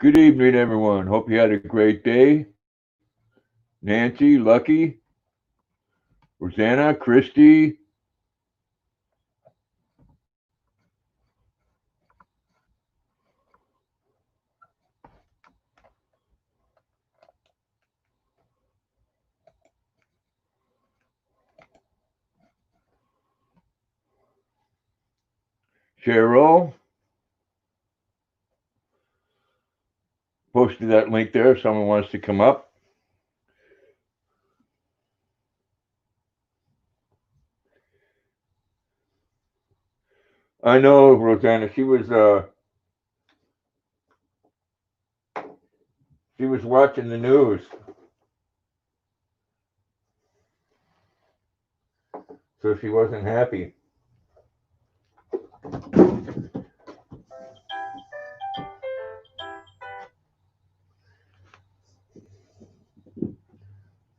Good evening, everyone. Hope you had a great day. Nancy, Lucky, Rosanna, Christy. Cheryl. Posted that link there if someone wants to come up. I know, Rosanna. She was watching the news, so she wasn't happy.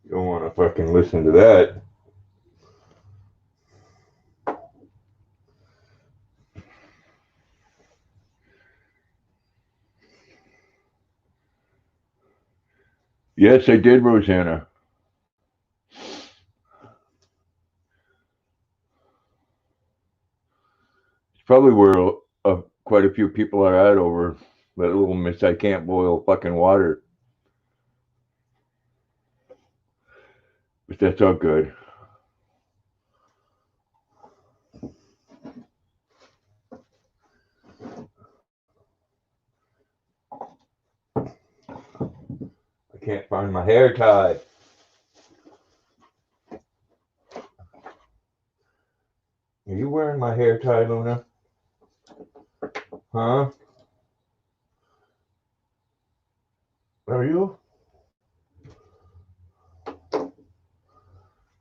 You don't want to fucking listen to that. Yes, I did, Rosanna. It's probably where quite a few people are at over that little miss I can't boil fucking water. But that's all good. I can't find my hair tie. Are you wearing my hair tie, Luna? Huh? Are you?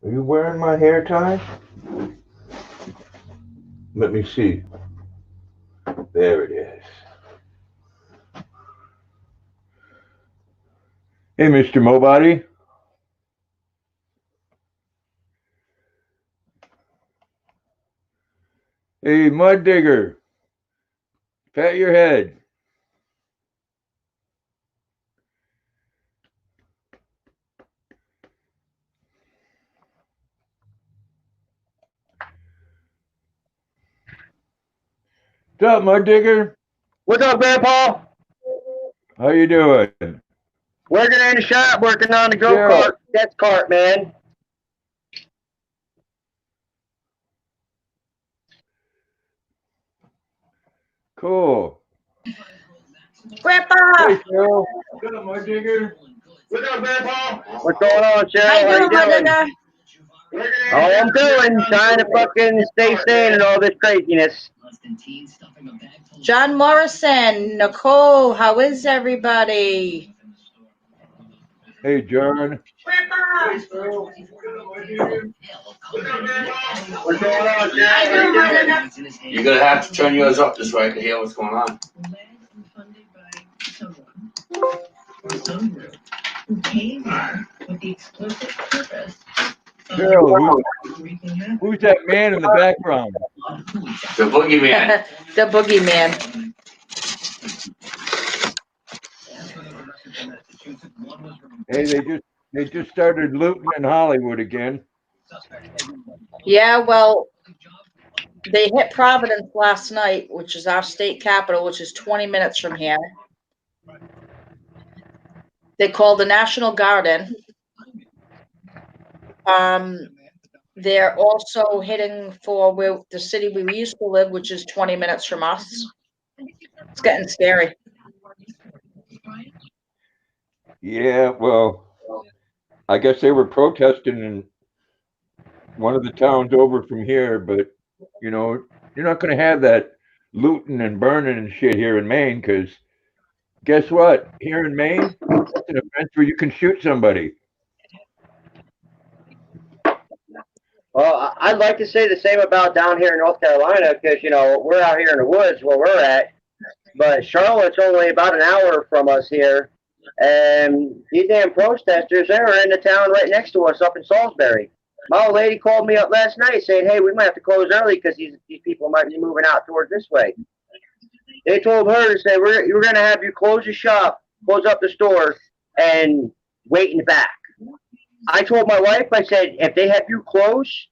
Are you wearing my hair tie? Let me see. There it is. Hey, Mr. Mobody. Hey, Mud Digger. Pat your head. What's up, Mud Digger? What's up, Grandpa? How you doing? Working in the shop, working on the Cheryl. go-kart, sketch cart, man. Cool. Grandpa! Hey, Cheryl. What's up, Mud Digger? What's up, Grandpa? What's going on, Cheryl? How you doing, my nigga? Oh, I'm doing, trying to fucking stay sane in all this craziness. John Morrison, Nicole, how is everybody? Hey, John. Grandpa! What's going on, Cheryl? You're gonna have to turn yours up just right to hear what's going on. Cheryl, who's that man in the background? The boogeyman. The boogeyman. Hey, they just started looting in Hollywood again. Yeah, well, they hit Providence last night, which is our state capital, which is 20 minutes from here. They called the National Guard in. They're also hitting for the city we used to live, which is 20 minutes from us. It's getting scary. Yeah, well, I guess they were protesting in one of the towns over from here, but, you know, you're not going to have that looting and burning and shit here in Maine, because guess what? Here in Maine, that's an offense where you can shoot somebody. Well, I'd like to say the same about down here in North Carolina because, we're out here in the woods where we're at. But Charlotte's only about an hour from us here. And these damn protesters, they were in the town right next to us up in Salisbury. My old lady called me up last night saying, hey, we might have to close early because these people might be moving out towards this way. They told her to say, we're going to have you close the shop, close up the store, and wait in the back. I told my wife, I said, if they have you close,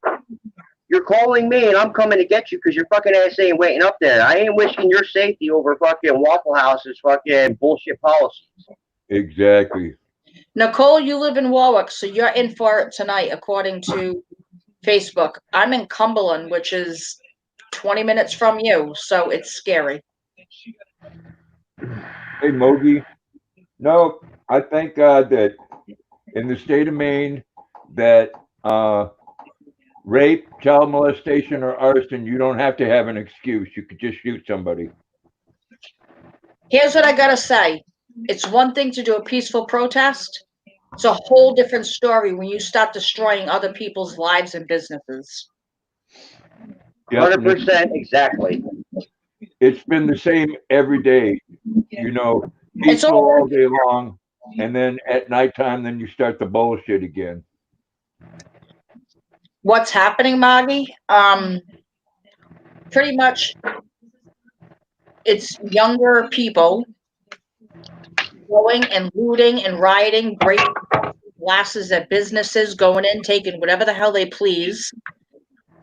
you're calling me and I'm coming to get you because your fucking ass ain't waiting up there. I ain't risking your safety over fucking Waffle House's fucking bullshit policies. Exactly. Nicole, you live in Warwick, so you're in for it tonight, according to Facebook. I'm in Cumberland, which is 20 minutes from you, so it's scary. Hey, Mogi. No, I thank God that in the state of Maine, that rape, child molestation, or arson, you don't have to have an excuse. You could just shoot somebody. Here's what I gotta say. It's one thing to do a peaceful protest. It's a whole different story when you start destroying other people's lives and businesses. Yep, 100% exactly. it's been the same every day. You know, It's peaceful all- all day long, and then at nighttime, then you start the bullshit again. What's happening, Maggie? Pretty much it's younger people going and looting and rioting, breaking glasses at businesses, going in, taking whatever the hell they please.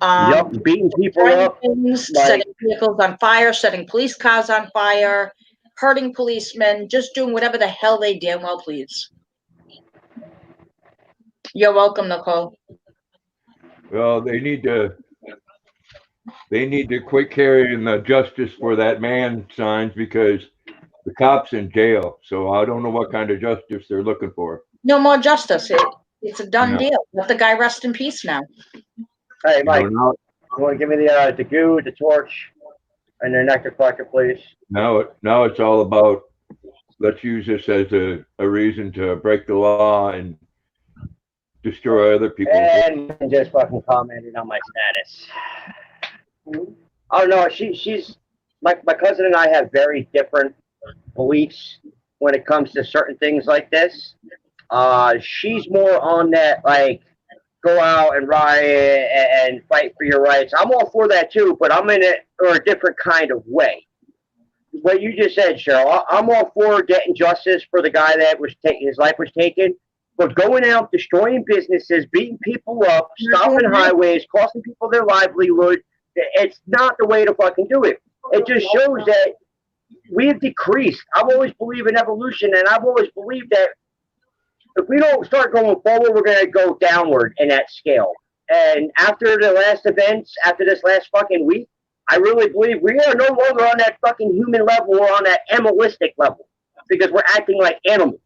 Yup, beating people Destroying up. things, like- setting vehicles on fire, setting police cars on fire, hurting policemen, just doing whatever the hell they damn well please. You're welcome, Nicole. Well, they need to quit carrying the justice for that man signs because the cop's in jail. So I don't know what kind of justice they're looking for. No more justice. It's a done No. deal. Let the guy rest in peace now. Hey, You Mike, know, you want to give me the goo, the torch, and the nectar collector, please? now it's all about let's use this as a reason to break the law and destroy other people. And just fucking commented on my status. Oh no, she's my cousin and I have very different beliefs when it comes to certain things like this. She's more on that like go out and riot and fight for your rights. I'm all for that too, but I'm in it or a different kind of way. What you just said, Cheryl, I'm all for getting justice for the guy that was his life was taken. But going out, destroying businesses, beating people up, stopping highways, costing people their livelihood, it's not the way to fucking do it. It just shows that we have decreased. I've always believed in evolution, and I've always believed that if we don't start going forward, we're going to go downward in that scale. And after the last events, after this last fucking week, I really believe we are no longer on that fucking human level. We're on that animalistic level because we're acting like animals.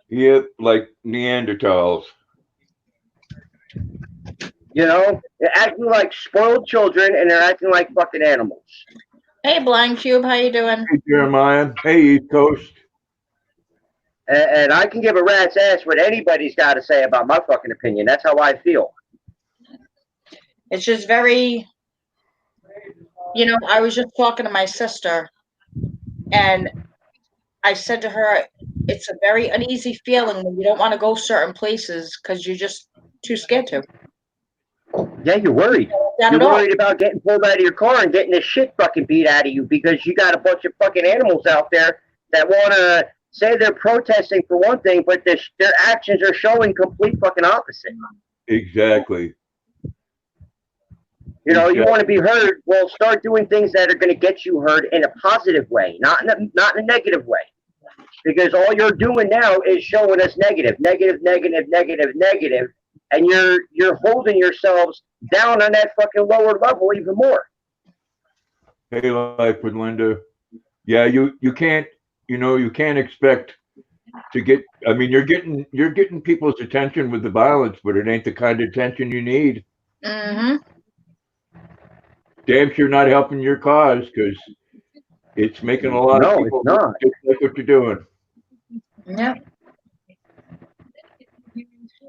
Yeah, like Neanderthals. You know, they're acting like spoiled children and they're acting like fucking animals. Hey, Blind Cube, how you doing? Hey, Jeremiah. Hey, East Coast. And I can give a rat's ass what anybody's got to say about my fucking opinion. That's how I feel. It's just very, I was just talking to my sister, and I said to her, it's a very uneasy feeling when you don't want to go certain places because you're just too scared to. Yeah, you're worried. Not You're at all. worried about getting pulled out of your car and getting the shit fucking beat out of you because you got a bunch of fucking animals out there that want to say they're protesting for one thing, but their actions are showing complete fucking opposite. Exactly. You know, you want to be heard. Well, start doing things that are going to get you heard in a positive way, not in a negative way. Because all you're doing now is showing us negative, and you're holding yourselves down on that fucking lower level even more. Hey, Life with Linda. Yeah, you can't expect to get. I mean, you're getting people's attention with the violence, but it ain't the kind of attention you need. Mm-hmm. Damn sure not helping your cause because it's making a lot of people No, it's not. just like what you're doing. Yeah.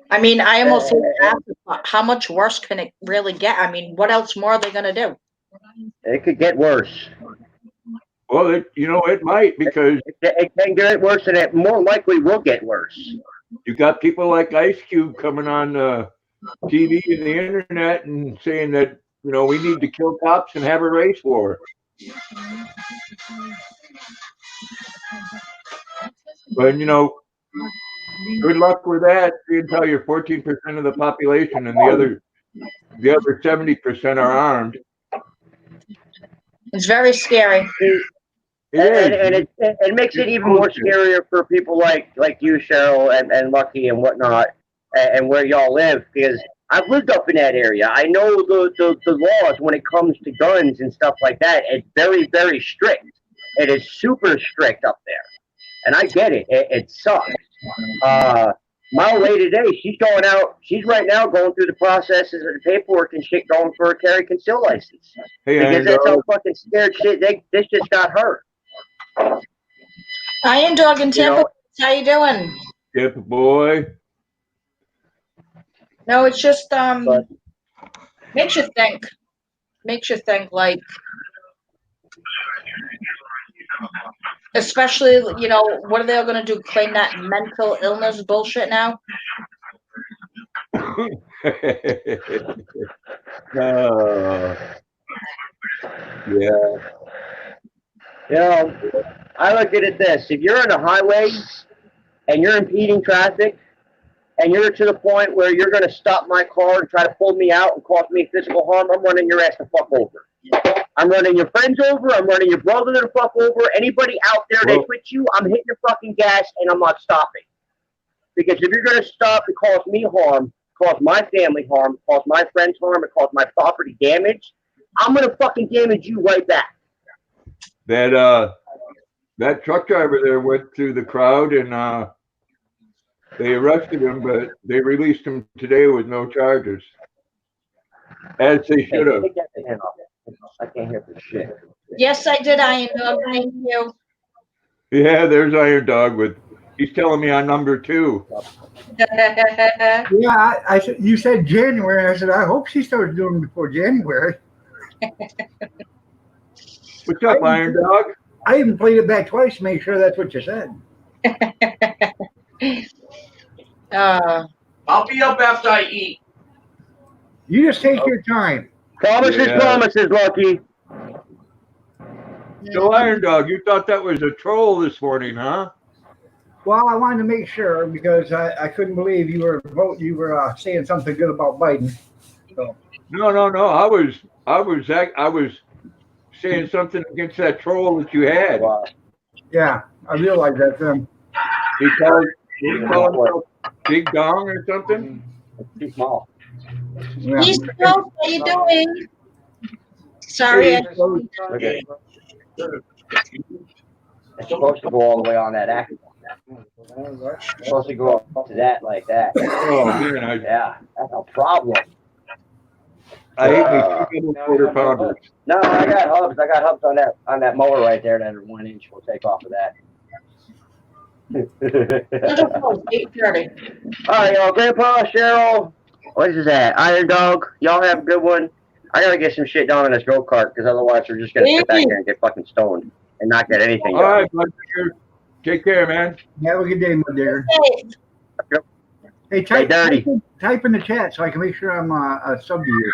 I mean, I almost how much worse can it really get? I mean, what else more are they going to do? It could get worse. Well, it might because It can get worse, and it more likely will get worse. you got people like Ice Cube coming on TV and the internet and saying that we need to kill cops and have a race war. But you know, good luck with that. Until you're 14% of the population, and the other 70% are armed. It's very scary. It makes it even more scarier for people like you, Cheryl, and Lucky and whatnot, and where y'all live, because I've lived up in that area. I know the laws when it comes to guns and stuff like that. It's very, very strict. It is super strict up there, and I get it. It sucks. My old lady today, she's going out. She's right now going through the processes of the paperwork and shit, going for a carry conceal license. Hey, Because that's how fucking scared shit. This just got her. Iron Dog in Tampa, how you doing? Yep, boy. No, it's just makes you think. Makes you think, like, especially, you know, what are they going to do? Claim that mental illness bullshit now? Yeah. You know, I look at it this: if you're on a highway and you're impeding traffic, and you're to the point where you're going to stop my car and try to pull me out and cause me physical harm, I'm running your ass the fuck over. I'm running your friends over. I'm running your brother the fuck over. Anybody out there that's with you, I'm hitting your fucking gas and I'm not stopping. Because if you're going to stop and cause me harm, cause my family harm, cause my friends harm, and cause my property damage, I'm going to fucking damage you right back. That truck driver there went through the crowd and they arrested him, but they released him today with no charges. As they should have. I can't hear for shit. Yes, I did, Iron Dog. Thank you. Yeah, there's Iron Dog he's telling me I'm number 2. Yeah, I said, you said January. I said, I hope she starts doing it before January. What's up, Iron Dog? I even played it back twice to make sure that's what you said. I'll be up after I eat. You just take your time. Promises, promises, Lucky. So, Iron Dog, you thought that was a troll this morning, huh? Well, I wanted to make sure because I couldn't believe you were saying something good about Biden. So. No. I was saying something against that troll that you had. Yeah, I realized that then. He called himself Big Dong or something? Too small. Yeah. East Coast, how you doing? Sorry. Okay. It's supposed to go all the way on that axle. It's supposed to go up to that like that. Oh, man, Yeah, that's a problem. I hate these 2 quarter pounders. No, I got hubs. I got hubs on that mower right there that are 1 inch. We'll take off of that. 8:30. All right, y'all. Grandpa, Cheryl, what is that? Iron Dog, y'all have a good one. I gotta get some shit done in this go-kart because otherwise we're just gonna sit back here and get fucking stoned and not get anything done. All right, bud. Take care, man. Have a good day, my dear. Hey, type in the chat so I can make sure I'm a sub to you.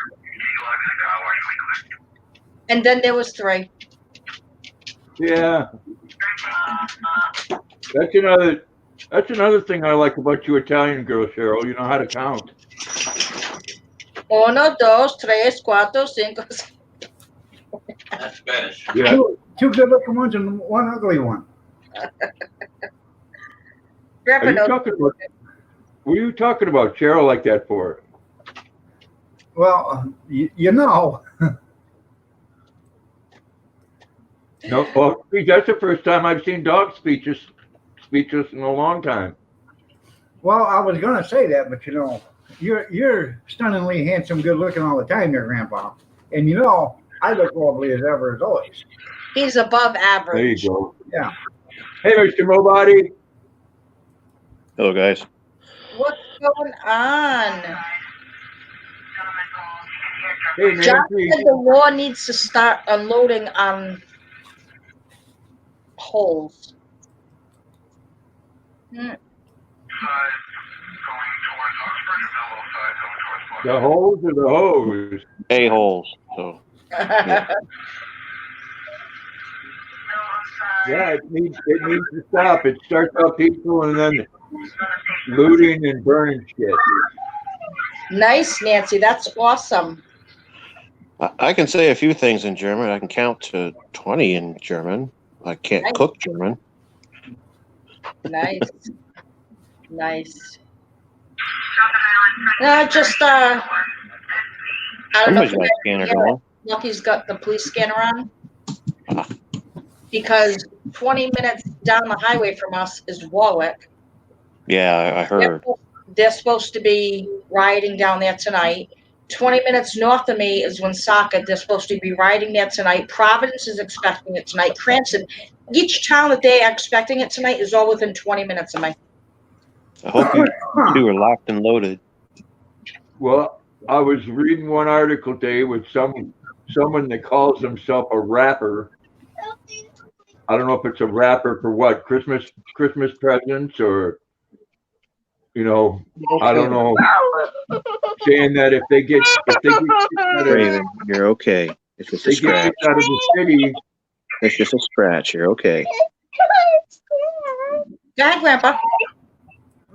And then there was 3. Yeah. That's another thing I like about you Italian girl, Cheryl. You know how to count. 1, 2, 3, 4, 5. That's Spanish. Yeah. Two good-looking ones and 1 ugly one. What are you talking about Cheryl like that for? Well, you know. No, well, that's the first time I've seen Dog speechless in a long time. Well, I was gonna say that, but you know, you're stunningly handsome, good looking all the time, there, Grandpa. And you know, I look lovely as ever as always. He's above average. There you go. Yeah. Hey, Mr. Mobody. Hello, guys. What's going on? Hey, John Nancy. said the war needs to start unloading on holes. The hose or the hose? A-holes. So, Yeah, it needs to stop. It starts out peaceful and then looting and burning shit. Nice, Nancy. That's awesome. I can say a few things in German. I can count to 20 in German. I can't Nice. cook German. Nice. Nice. Just I don't know if Somebody's got a scanner going. Lucky's got the police scanner on. Because 20 minutes down the highway from us is Warwick. Yeah, I heard. They're supposed to be rioting down there tonight. 20 minutes north of me is Woonsocket. They're supposed to be rioting there tonight. Providence is expecting it tonight. Cranston. Each town that they are expecting it tonight is all within 20 minutes of me. I hope you two are locked and loaded. Well, I was reading one article today with someone that calls himself a rapper. I don't know if it's a rapper for what, Christmas presents or, you know, I don't know, saying that if they get kicked out Raven, you're okay. It's just a of scratch. the city, It's just a scratch. You're okay. Go ahead, Grandpa.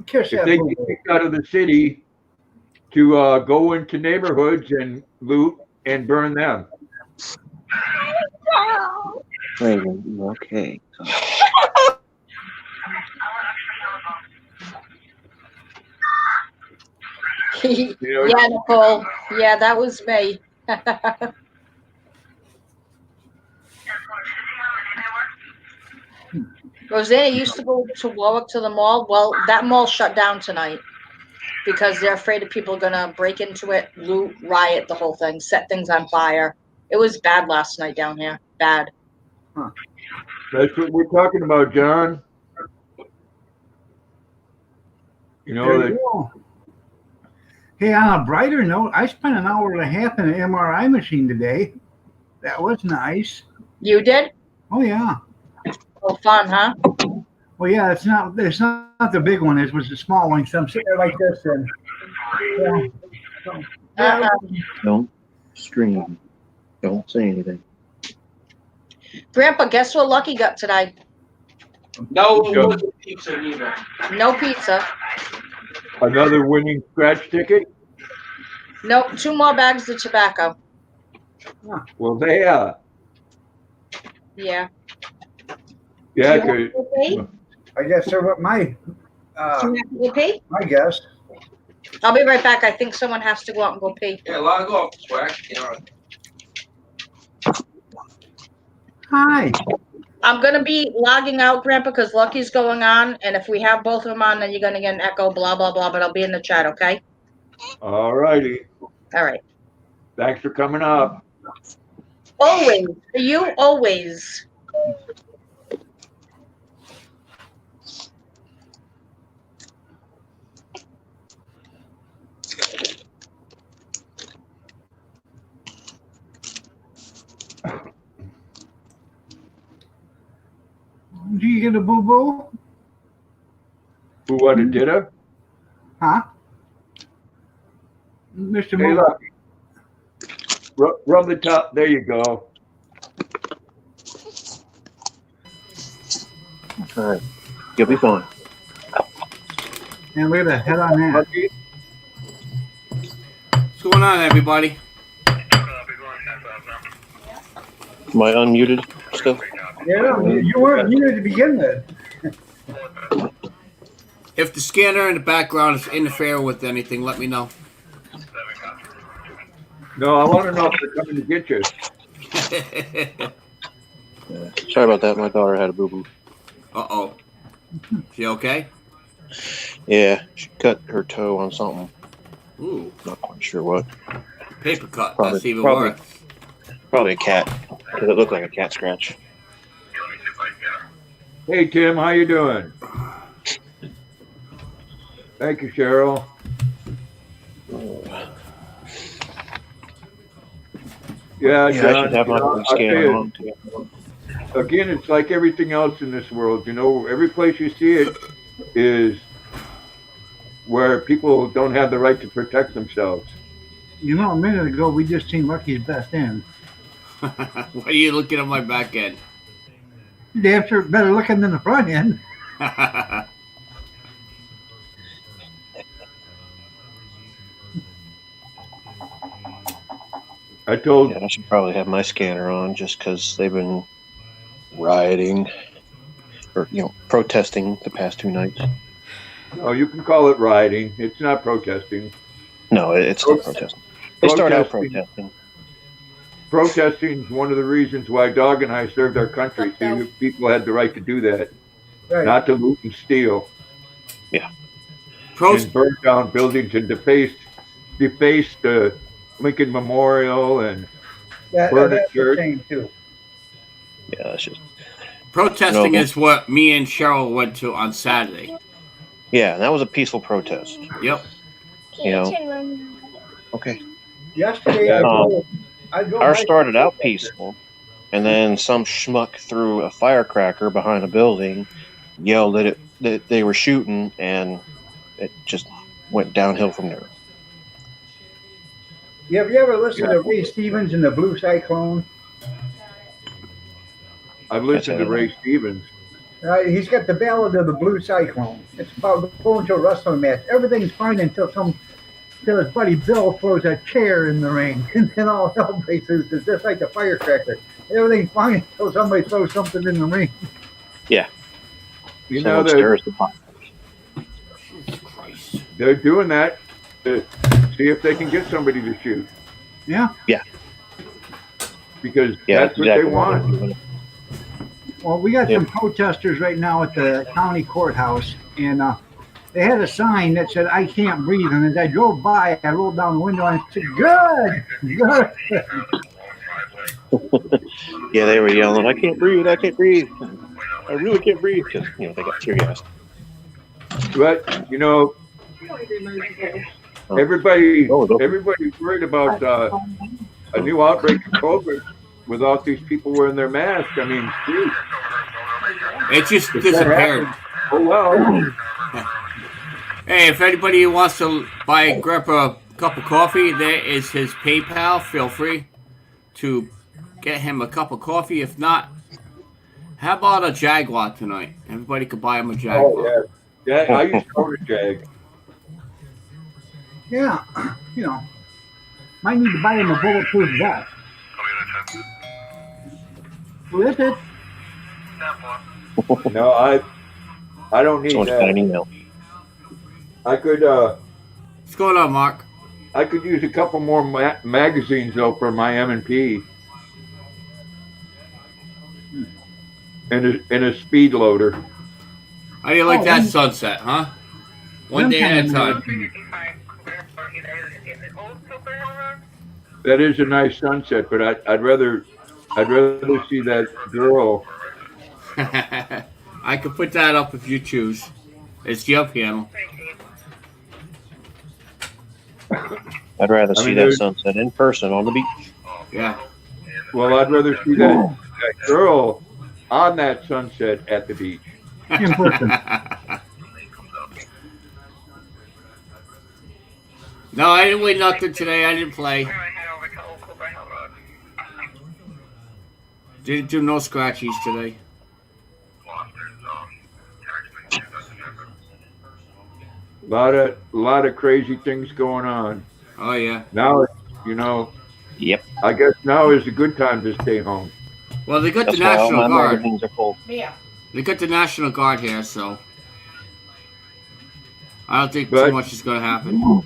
Kiss if that they boo get boo. kicked out of the city to go into neighborhoods and loot and burn them. Raven, you're okay. You know, Yeah, Nicole. Yeah, that was me. Rosanna used to go to Warwick to the mall. Well, that mall shut down tonight because they're afraid of people gonna break into it, loot, riot, the whole thing, set things on fire. It was bad last night down here. Bad. that's what we're talking about, John. You know, There that you go. Hey, on a brighter note, I spent an hour and a half in an MRI machine today. That was nice. You did? Oh yeah. Oh, fun, huh? Well, yeah. It's not the big one. It was the small one. So I'm sitting there like this, and yeah. Don't scream. Don't say anything. Grandpa, guess what Lucky got today? No, it wasn't pizza either. No pizza. another winning scratch ticket. Nope, 2 more bags of tobacco. Well, they Yeah. yeah, Do you 'cause- want to go pee? I guess they're what my Do you have to go pee? my guess. I'll be right back. I think someone has to go out and go pee. Yeah, log off, Swag. You know, Hi. I'm gonna be logging out, Grandpa, because Lucky's going on, and if we have both of them on, then you're gonna get an echo, blah blah blah. But I'll be in the chat, okay? all righty. All right. Thanks for coming up. Always, for you, always. Do you get a boo boo? Who what it did it? Huh? Mr. Hey, Boo. look. Rub the top. There you go. All right. You'll be fine. And look at the head on that. Lucky. What's going on, everybody? Am I unmuted still? Yeah, you weren't muted to begin with. If the scanner in the background is interfering with anything, let me know. No, I want to know if they're coming to get you. Sorry about that. My daughter had a boo boo. Uh-oh. She okay? Yeah, she cut her toe on something. Ooh, Not quite sure what. paper cut. Probably- That's even probably. worse. Probably a cat, because it looked like a cat scratch. Hey, Tim, how you doing? Thank you, Cheryl. Yeah, Yeah, I John, should have my you know, own I'll tell scanner you, on too. again, it's like everything else in this world. You know, every place you see it is where people don't have the right to protect themselves. You know, a minute ago we just seen Lucky's best end. Why are you looking at my back end? Damn sure better looking than the front end. I told, Yeah, I should probably have my scanner on just because they've been rioting or protesting the past 2 nights. oh, you can call it rioting. It's not protesting. No, it's still protesting. They start out Protesting. protesting. Protesting is one of the reasons why Dog and I served our country. See, people had the right to do that, Right. not to loot and steal Pros- and burn down buildings and deface the Lincoln Memorial and burn a That's the church. same too. Yeah, that's just Protesting No. is what me and Cheryl went to on Saturday. and that was a peaceful protest. Yep. Okay. Yesterday, Yeah. I drove Ours by- started out peaceful, and then some schmuck threw a firecracker behind a building, yelled that they were shooting, and it just went downhill from there. Have you ever listened to Ray Stevens and the Blue Cyclone? I've listened to That's Ray Stevens. He's got the Ballad of the Blue Cyclone. It's about going to a wrestling match. Everything's fine until his buddy Bill throws a chair in the ring, and then all hell breaks loose. It's just like the firecracker. Everything's fine until somebody throws something in the ring. You know, Someone stirs the pot. Jesus Christ. they're doing that to see if they can get somebody to shoot. Yeah. Because Yeah, that's what they exactly want. they're doing. Well, we got Yeah. some protesters right now at the county courthouse, and they had a sign that said, "I can't breathe." And as I drove by, I rolled down the window and I said, "Good, good." Yeah, they were yelling, "I can't breathe! I can't breathe! I really can't breathe!" Because they got tear gassed. But, everybody's worried about a new outbreak of COVID without these people wearing their masks. I mean, geez, It just if that disappeared. happens, oh well. Hey, if anybody wants to grab a cup of coffee, there is his PayPal. Feel free to get him a cup of coffee. If not, how about a Jaguar tonight? Everybody could buy him a Jaguar. Oh, yeah. Yeah, I used to own a Jag. Yeah, might need to buy him a bulletproof vest. Who is it? No, I don't need Someone got an that. email. I could What's going on, Mark? I could use a couple more magazines though for my M&P. And a speed loader. How do you like Oh, that one- sunset, huh? One day at a time. That is a nice sunset, but I'd rather see that girl. I could put that up if you choose. It's your panel. I'd rather I see mean, that there's- sunset in person on the beach. Yeah. Well, I'd rather see that girl on that sunset at the beach. In person. No, I didn't win nothing today. I didn't play. Didn't do no scratchies today. A lot of crazy things going on. Oh yeah. Now, Yep. I guess now is a good time to stay home. Well, they got That's the why all National my Guard. magazines are full. They got the National Guard here, so I don't think But- too much is going to happen.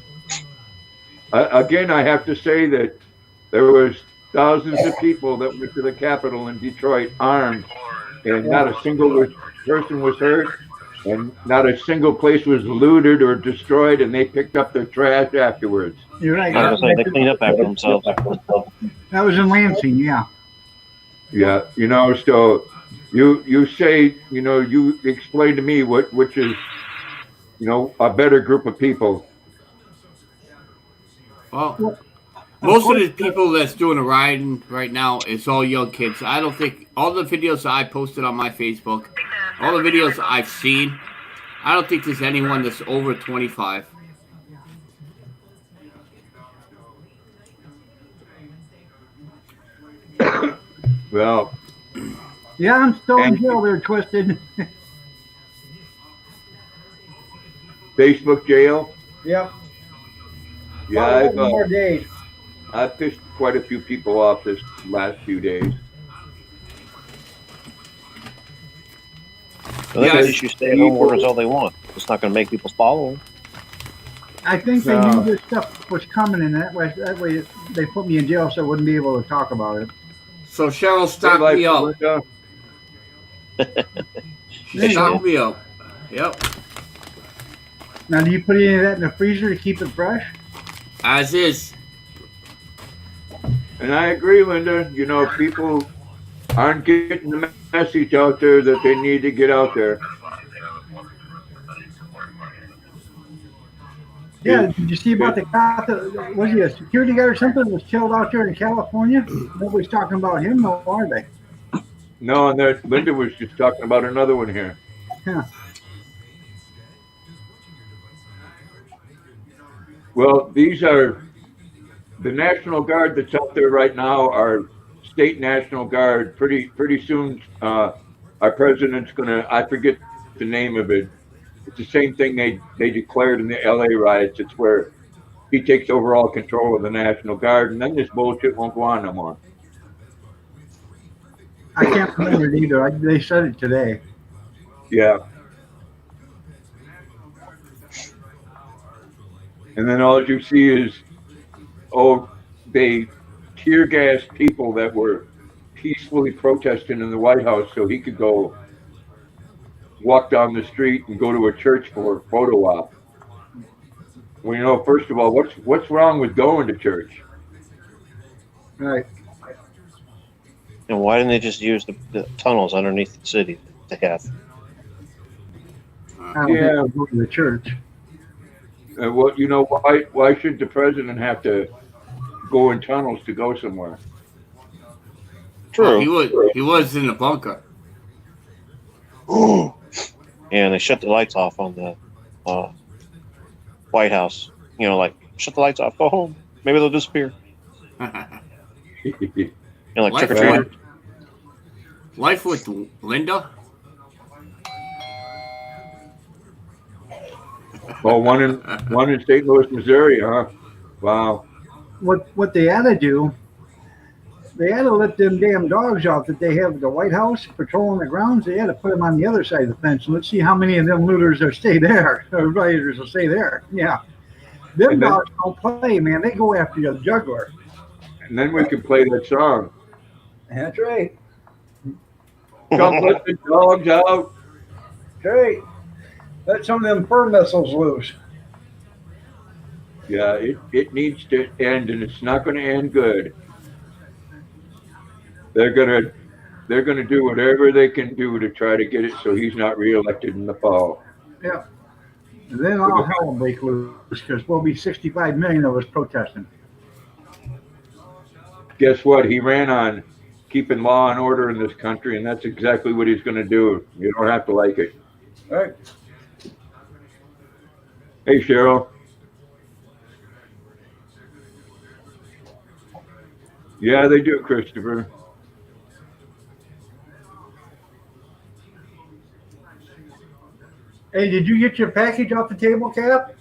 Again, I have to say that there was thousands of people that went to the Capitol in Detroit armed, and not a single person was hurt, and not a single place was looted or destroyed, and they picked up their trash afterwards. You're right. I was gonna say they clean up after themselves. That was in Lansing, yeah. Yeah, so you say, you explain to me which is, a better group of people. Well, most of the people that's doing the riding right now is all young kids. I don't think all the videos that I posted on my Facebook, all the videos I've seen, I don't think there's anyone that's over 25. Well, Yeah, I'm still in And- jail there, Twisted. Facebook jail. Yep. Yeah, About I've 11 more days. I've pissed quite a few people off this last few days. Well, they can Yes. issue stay-at-home orders all they want. It's not going to make people follow them. I think they No. knew this stuff was coming, and that way they put me in jail so I wouldn't be able to talk about it. So Cheryl Hey, stocked life, me up. Linda. There you Stocked go. me up. Yep. Now, do you put any of that in the freezer to keep it fresh? As is. And I agree, Linda. You know, people aren't getting the message out there that they need to get out there. Yeah, did you see about the cop that was he a security guard or something that was killed out there in California? Nobody's talking about him, no, are they? No, and there, Linda was just talking about another one here. Yeah. Well, these are the National Guard that's out there right now. Are state National Guard. Pretty soon, our president's gonna. I forget the name of it. It's the same thing they declared in the LA riots. It's where he takes overall control of the National Guard, and then this bullshit won't go on no more. I can't remember it either. They said it today. Yeah. And then all you see is, they tear gas people that were peacefully protesting in the White House so he could go walk down the street and go to a church for a photo op. Well, you know, first of all, what's wrong with going to church? Right. And why didn't they just use the tunnels underneath the city to have? I don't Yeah. think they'll go to the church. Well, you know, why should the president have to go in tunnels to go somewhere? Well, True. he was in the bunker. And they shut the lights off on the White House. You know, like, shut the lights off, go home. Maybe they'll disappear. And like Life trick or treat. Life with Linda. Oh, one in St. Louis, Missouri, huh? Wow. What they had to do, they had to let them damn dogs out that they have at the White House patrolling the grounds. They had to put them on the other side of the fence. And let's see how many of them looters will stay there, or rioters will stay there. Yeah. Them And then- dogs don't play, man. They go after the juggler. And then we can play that song. That's right. Come let the dogs out. That's right. Let some of them fur missiles loose. Yeah, it needs to end, and it's not going to end good. They're gonna do whatever they can do to try to get it so he's not reelected in the fall. Yeah. And then all hell will break loose because we'll be 65 million of us protesting. Guess what? He ran on keeping law and order in this country, and that's exactly what he's going to do. You don't have to like it. All right. Hey, Cheryl. Yeah, they do, Christopher. Hey, did you get your package off the table, Cap?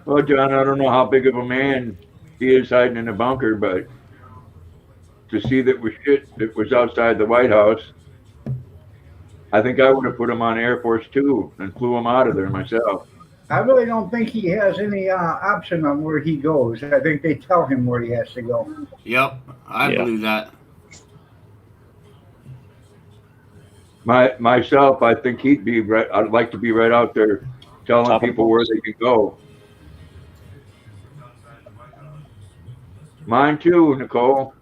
Well, John, I don't know how big of a man he is hiding in a bunker, but to see that was shit that was outside the White House, I think I would have put him on Air Force Two and flew him out of there myself. I really don't think he has any option on where he goes. I think they tell him where he has to go. Yep, I Yeah. believe that. Myself, I think he'd be right. I'd like to be right out there telling Top of people where they can go. Mine too, Nicole.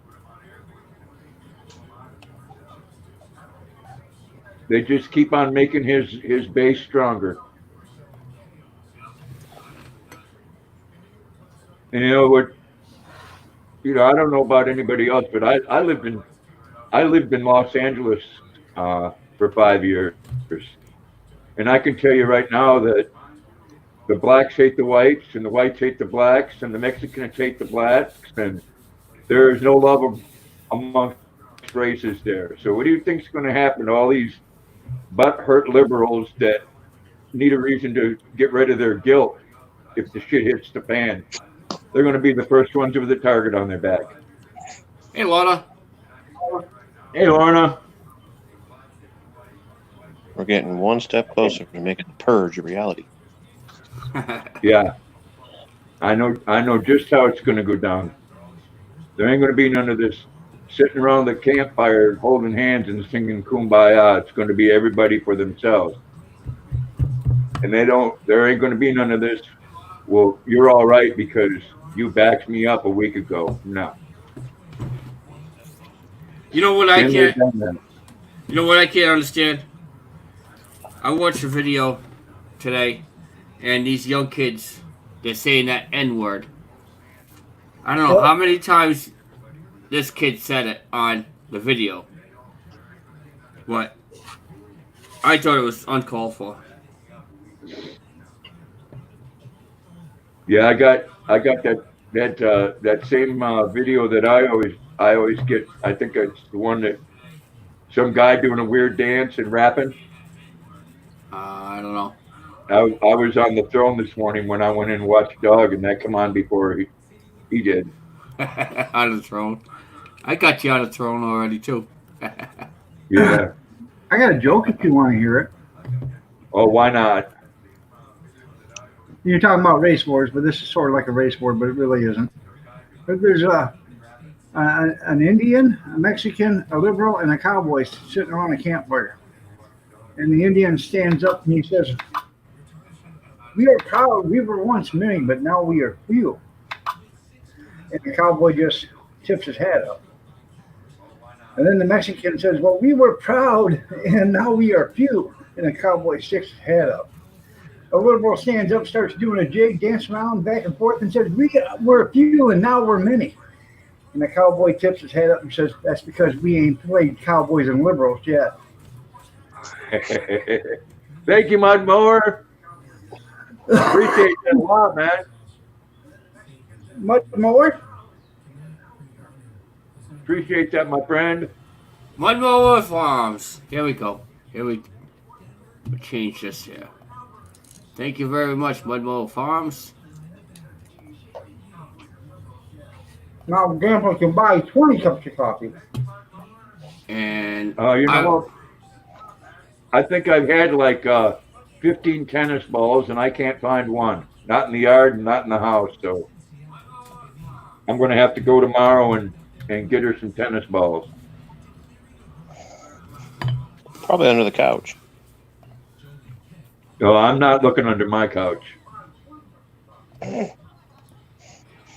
They just keep on making his base stronger. And you know what? You know, I don't know about anybody else, but I lived in Los Angeles for 5 years, and I can tell you right now that the blacks hate the whites, and the whites hate the blacks, and the Mexicans hate the blacks, and there is no love amongst races there. So what do you think is going to happen to all these butt-hurt liberals that need a reason to get rid of their guilt if the shit hits the fan? They're going to be the first ones with the target on their back. Hey, Lorna. Hey, Lorna. We're getting one step closer to making the purge a reality. Yeah, I know just how it's going to go down. There ain't going to be none of this sitting around the campfire holding hands and singing Kumbaya. It's going to be everybody for themselves. And there ain't going to be none of this, well, you're all right because you backed me up a week ago. No. You know what I Been can't? there, done that. You know what I can't understand? I watched a video today, and these young kids, they're saying that N-word. I don't know how many times this kid said it on the video, but I thought it was uncalled for. Yeah, I got that same video that I always get. I think it's the one that some guy doing a weird dance and rapping. I don't know. I was on the throne this morning when I went in and watched Dog, and that come on before he did. On the throne. I got you on the throne already too. Yeah. I got a joke if you want to hear it. Oh, why not? You're talking about race wars, but this is sort of like a race war, but it really isn't. But there's an Indian, a Mexican, a liberal, and a cowboy sitting around a campfire. And the Indian stands up and he says, "We are proud. We were once many, but now we are few." And the cowboy just tips his hat up. And then the Mexican says, "Well, we were proud, and now we are few." And the cowboy sticks his hat up. A liberal stands up, starts doing a jig, dancing around back and forth, and says, "We're few, and now we're many." And the cowboy tips his head up and says, "That's because we ain't played cowboys and liberals yet." Thank you, Mud Mower. Appreciate that a lot, man. Much more? Appreciate that, my friend. Mudmower Farms. Here we go. We'll change this here. Thank you very much, Mudmower Farms. Now Grandpa can buy 20 cups of coffee. And You know, I think I've had like 15 tennis balls, and I can't find one. Not in the yard and not in the house. So I'm going to have to go tomorrow and get her some tennis balls. Probably under the couch. No, I'm not looking under my couch.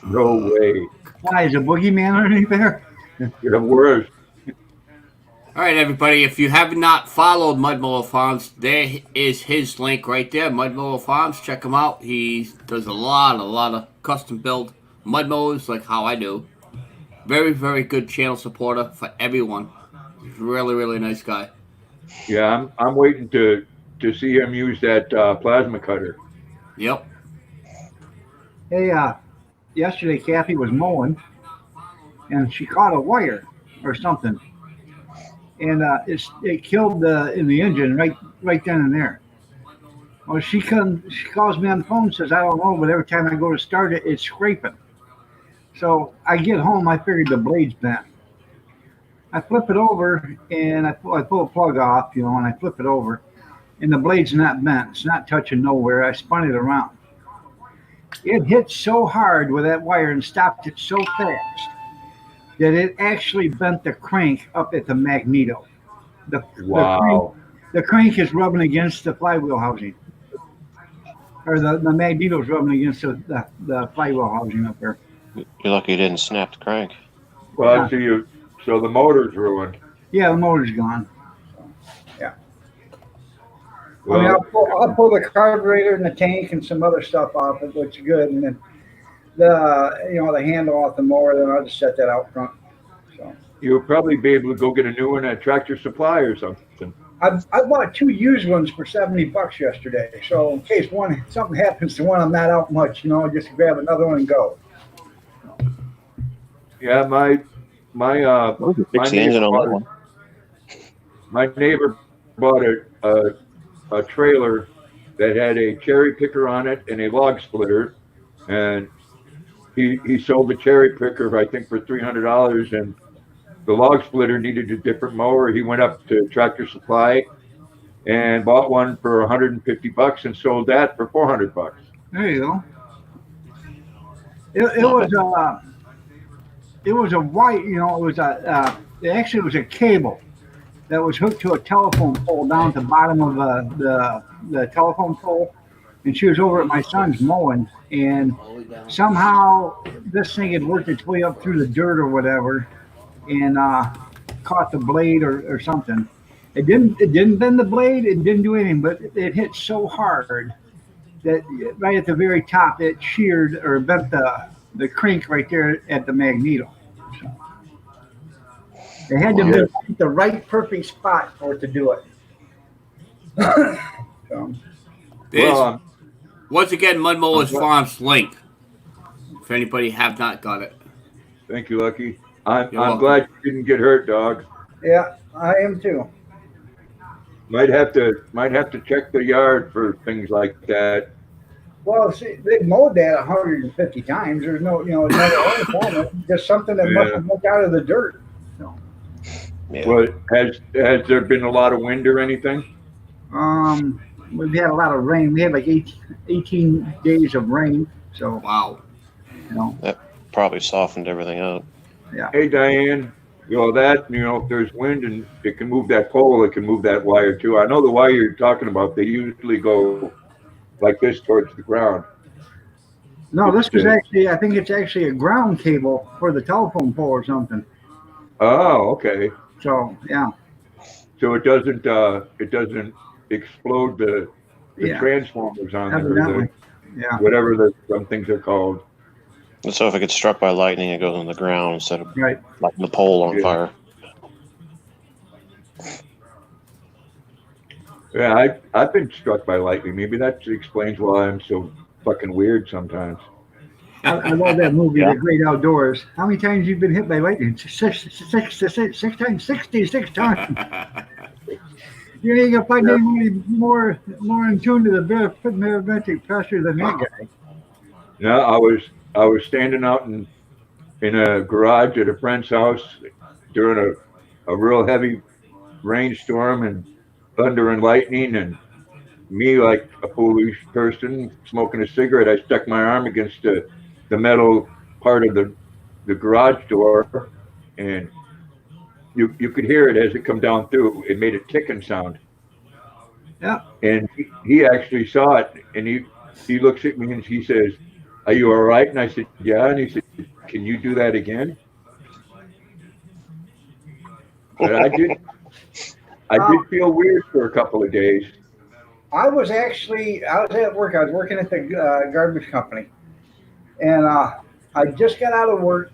No way. Why, is a boogeyman underneath there? You're the worst. all right, everybody. If you have not followed Mudmower Farms, there is his link right there. Mudmower Farms. Check him out. He does a lot of custom build mudmowers, like how I do. Very, very good channel supporter for everyone. He's really, really nice guy. Yeah, I'm waiting to see him use that plasma cutter. Yep. Hey, yesterday Kathy was mowing, and she caught a wire or something, and it killed in the engine right then and there. Well, she calls me on the phone and says, "I don't know, but every time I go to start it, it's scraping." So I get home, I figured the blade's bent. I flip it over and I pull a plug off, and I flip it over, and the blade's not bent. It's not touching nowhere. I spun it around. It hit so hard with that wire and stopped it so fast that it actually bent the crank up at the magneto. Wow. The crank is rubbing against the flywheel housing. Or the magneto's rubbing against the flywheel housing up there. You're lucky you didn't snap the crank. Well, so the motor's ruined. Yeah, the motor's gone. Yeah. Well, I mean, I'll pull the carburetor and the tank and some other stuff off it, which is good, and then the handle off the mower. Then I'll just set that out front. So you'll probably be able to go get a new one at Tractor Supply or something. I bought 2 used ones for $70 yesterday. So in case something happens to one, I'm not out much. Just grab another one and go. Yeah, my We can my fix the neighbor engine on that bought one. my neighbor bought a trailer that had a cherry picker on it and a log splitter, and he sold the cherry picker I think for $300, and the log splitter needed a different mower. He went up to Tractor Supply and bought one for $150 and sold that for $400. There you go. It Not was bad. it was a white, it was actually it was a cable that was hooked to a telephone pole down at the bottom of the telephone pole, and she was over at my son's mowing, and somehow this thing had worked its way up through the dirt or whatever, and caught the blade or something. It didn't bend the blade. It didn't do anything, but it hit so hard that right at the very top it sheared or bent the crank right there at the magneto. So they had to Yeah. be the right perfect spot for it to do it. So, There's Well, once again Mudmoller's I'm glad- Farms link. If anybody have not got it, thank you, Lucky. I'm You're welcome. glad you didn't get hurt, dog. yeah, I am too. Might have to check the yard for things like that. Well, see, they mowed that 150 times. There's no, it's not a problem. Just something that must have looked out of the dirt. So, Yeah. Well, has there been a lot of wind or anything? we've had a lot of rain. We had like 18 days of rain. So, wow. Probably softened everything up. Hey, Diane, if there's wind and it can move that pole, it can move that wire too. I know the wire you're talking about, they usually go like this towards the ground. no, this was actually, I think it's actually a ground cable for the telephone pole or something. Oh, okay. So, yeah. So it doesn't explode the Yeah. transformers on there, Evidently. Yeah. whatever some things are called. And so if it gets struck by lightning, it goes on the ground instead of Right. lighting the pole on Yeah. fire. Yeah, I've been struck by lightning. Maybe that explains why I'm so fucking weird sometimes. I love that movie, Yeah. The Great Outdoors. How many times you been hit by lightning? Six times, 66 times. You ain't gonna find anybody more in tune to the barometric pressure than that guy. No, I was standing out in a garage at a friend's house during a real heavy rainstorm and thunder and lightning, and me, like a foolish person smoking a cigarette, I stuck my arm against the metal part of the garage door, and you could hear it as it come down through. It made a ticking sound. Yeah. And he actually saw it, and he looks at me and he says, "Are you all right?" And I said, "Yeah." And he said, "Can you do that again?" But I did feel weird for a couple of days. I was at work. I was working at the garbage company, and I just got out of work,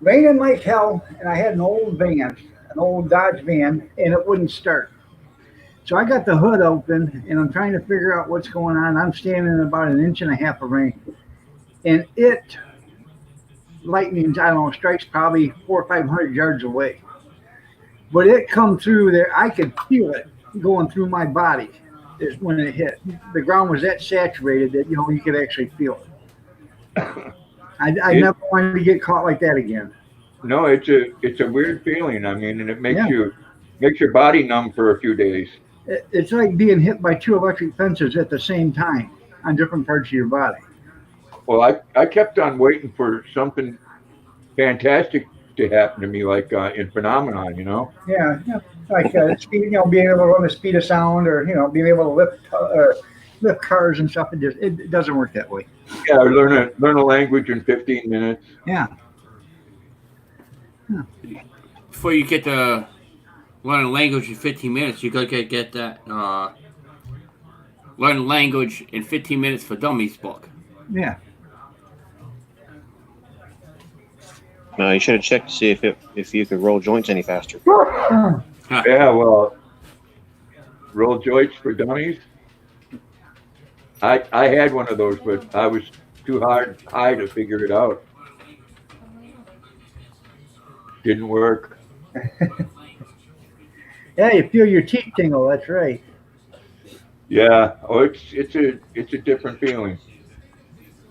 raining like hell, and I had an old Dodge van, and it wouldn't start. So I got the hood open, and I'm trying to figure out what's going on. I'm standing in about 1.5 inches of rain, and lightning, I don't know, strikes probably 400 or 500 yards away. But it come through there. I could feel it going through my body is when it hit. The ground was that saturated that, you could actually feel it. I never wanted to get caught like that again. No, it's a weird feeling. I mean, and it makes your body numb for a few days. It's like being hit by 2 electric fences at the same time on different parts of your body. Well, I kept on waiting for something fantastic to happen to me, like in Phenomenon, Yeah, like speed, being able to run the speed of sound, or being able to lift cars and stuff. It doesn't work that way. Yeah, learn a language in 15 minutes. Yeah. Before you get to learn a language in 15 minutes, you gotta get that learn a language in 15 minutes for dummies book. Yeah. No, you should have checked to see if you could roll joints any faster. Yeah, well, roll joints for dummies. I had one of those, but I was too high to figure it out. Didn't work. Yeah, you feel your teeth tingle. That's right. Yeah. Oh, it's a different feeling.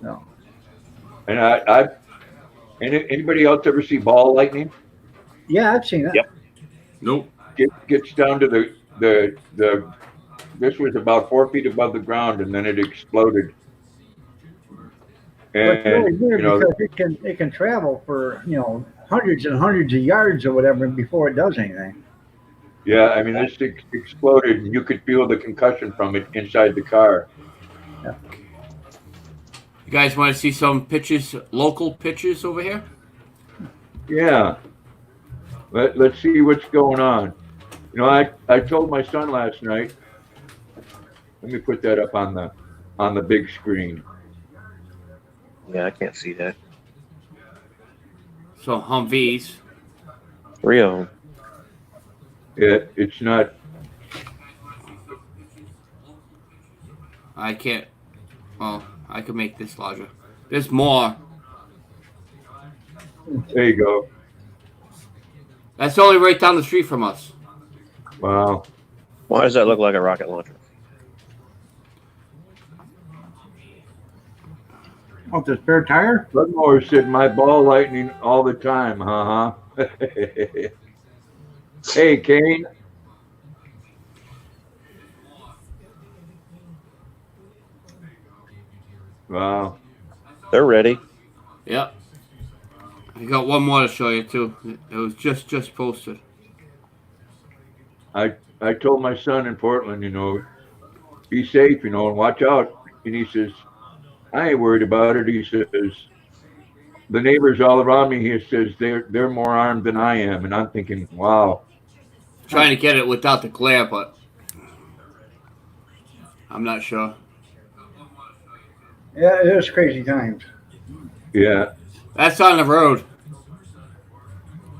No. And anybody else ever see ball lightning? Yeah, I've seen it. Yep. Nope. Gets down to the this was about 4 feet above the ground, and then it exploded. But it's really And weird you know, because it can travel for hundreds and hundreds of yards or whatever before it does anything. yeah, I mean, this exploded, and you could feel the concussion from it inside the car. You guys want to see some pictures, local pictures over here? Yeah. Let's see what's going on. You know, I told my son last night. Let me put that up on the big screen. Yeah, I can't see that. So Humvees. 3 of them. It's not. I can't. Well, I could make this larger. There's more. There you go. That's only right down the street from us. Wow. Why does that look like a rocket launcher? Oh, the spare tire? Bloodmore said my ball lightning all the time. Hey, Kane. Wow. They're ready. Yep. I got one more to show you too. It was just posted. I told my son in Portland, be safe, and watch out. And he says, I ain't worried about it. He says, the neighbors all around me, he says, they're more armed than I am. And I'm thinking, wow. Trying to get it without the glare, but I'm not sure. Yeah, it is crazy times. Yeah. That's on the road.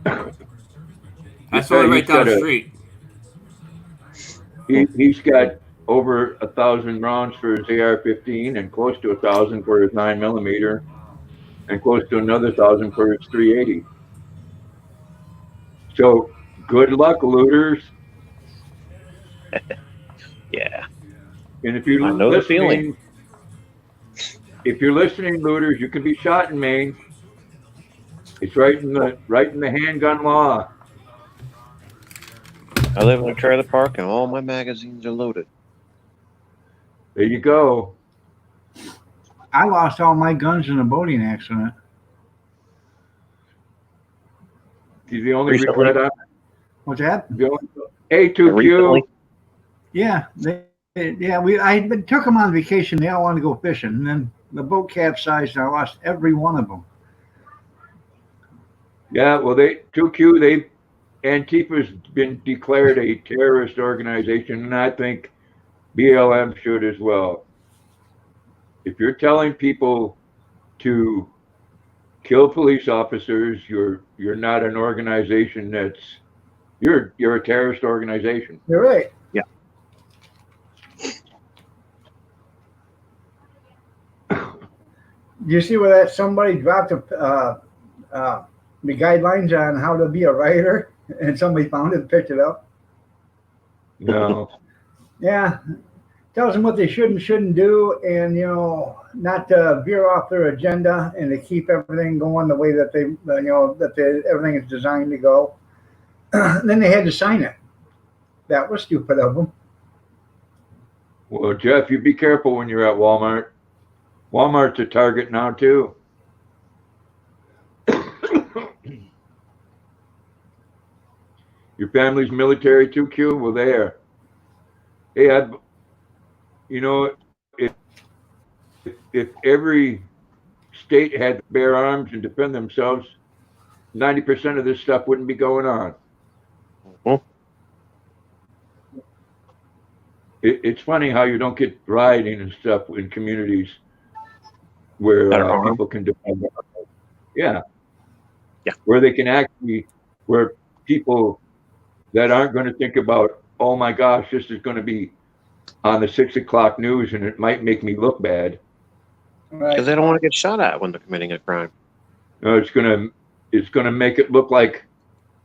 That's only right down the street. He's got over 1,000 rounds for his AR-15 and close to 1,000 for his 9mm and close to another 1,000 for his 380. So good luck, looters. Yeah. And if you're I know the feeling. If you're listening, looters, you can be shot in Maine. It's right in the handgun law. I live in a trailer park and all my magazines are loaded. There you go. I lost all my guns in a boating accident. He's the only Recently. regret on it. What's that? A2Q. Recently? Yeah, I took them on vacation. They all wanted to go fishing, and then the boat capsized, and I lost every one of them. Yeah, well, 2Q, Antifa's been declared a terrorist organization, and I think BLM should as well. If you're telling people to kill police officers, you're not an organization you're a terrorist organization. You're right. Yeah. Do you see where that somebody dropped the guidelines on how to be a writer, and somebody found it and picked it up? No. Yeah, tells them what they should and shouldn't do, and not to veer off their agenda, and to keep everything going the way that everything is designed to go. And then they had to sign it. That was stupid of them. Well, Jeff, you be careful when you're at Walmart. Walmart's a target now too. Your family's military 2Q? Well, there. Hey, if every state had to bear arms and defend themselves, 90% of this stuff wouldn't be going on. Mhm. It's funny how you don't get rioting and stuff in communities where people can defend themselves. Yeah. Yeah. Where they can where people that aren't going to think about, oh my gosh, this is going to be on the 6 o'clock news and it might make me look bad. Because they don't want to get shot at when they're committing a crime. No, it's going to make it look like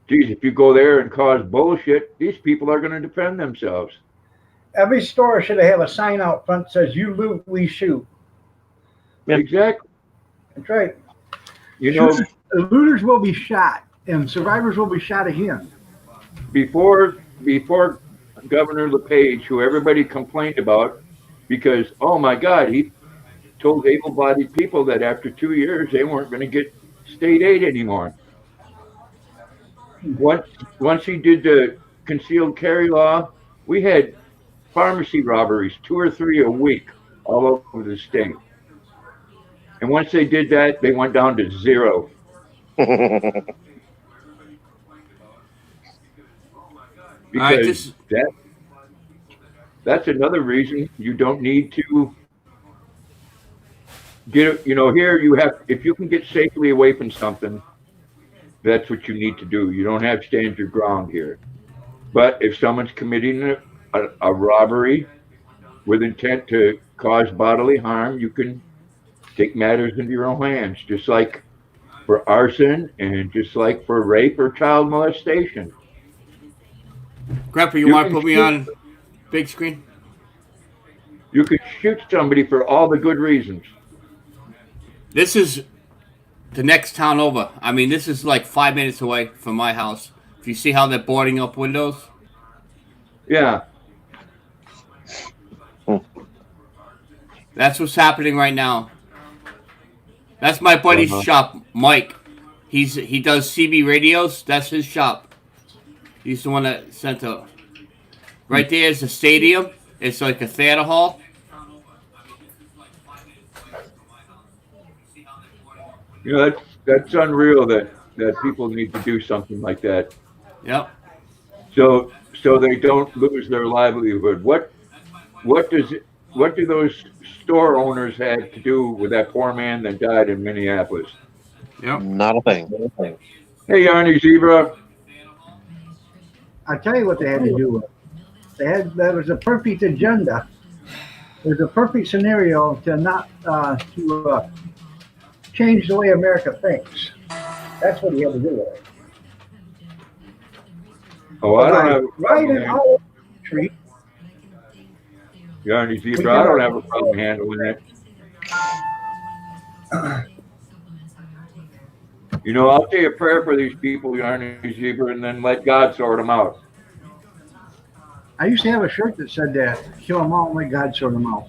geez, if you go there and cause bullshit, these people are going to defend themselves. Every store should have a sign out front that says, "You loot, we shoot." Yeah. Exactly. That's right. You know, Looters will be shot, and survivors will be shot again. before Governor LePage, who everybody complained about, because oh my God, he told able-bodied people that after 2 years they weren't going to get state aid anymore. Once he did the concealed carry law, we had pharmacy robberies, 2 or 3 a week, all over the state. And once they did that, they went down to 0. Because that's another reason you don't need to get, here you have, if you can get safely away from something, that's what you need to do. You don't have to stand your ground here. But if someone's committing a robbery with intent to cause bodily harm, you can take matters into your own hands, just like for arson and just like for rape or child molestation. Grandpa, you want to put me on big screen? You could shoot somebody for all the good reasons. This is the next town over. I mean, this is like 5 minutes away from my house. If you see how they're boarding up windows. Yeah. That's what's happening right now. That's my buddy's shop, Mike. He does CB radios. That's his shop. He's the one that sent a. Right there is the stadium. It's like a theater hall. That's unreal that people need to do something like that. Yep. So they don't lose their livelihood. What do those store owners have to do with that poor man that died in Minneapolis? Yep. Not a thing. Hey, Arnie Zebra. I'll tell you what they had to do. There was a perfect agenda. There's a perfect scenario to not to change the way America thinks. That's what he had to do with it. Oh, I don't have a right in problem. our country. Arnie Zebra, I don't have a problem handling it. I'll say a prayer for these people, Arnie Zebra, and then let God sort them out. I used to have a shirt that said that. Kill them all and let God sort them out.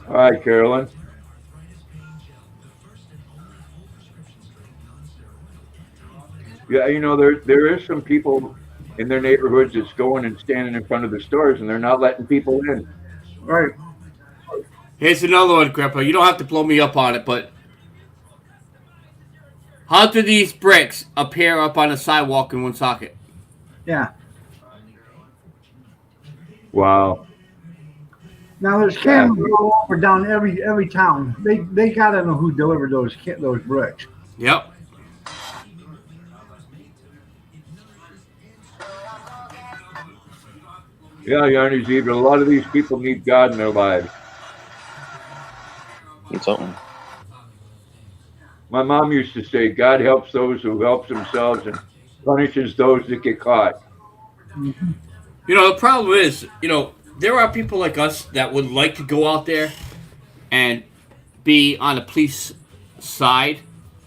All right, Carolyn. Yeah, there is some people in their neighborhoods that's going and standing in front of the stores and they're not letting people in. Right. Here's another one, Grandpa. You don't have to blow me up on it, but how do these bricks appear up on the sidewalk in Woonsocket? Yeah. Wow. Now there's cameras all over down every town. They gotta know who delivered those bricks. Yep. Yeah, Arnie Zebra, a lot of these people need God in their lives. Need something. My mom used to say, God helps those who help themselves and punishes those that get caught. Mm-hmm. The problem is, there are people like us that would like to go out there and be on the police side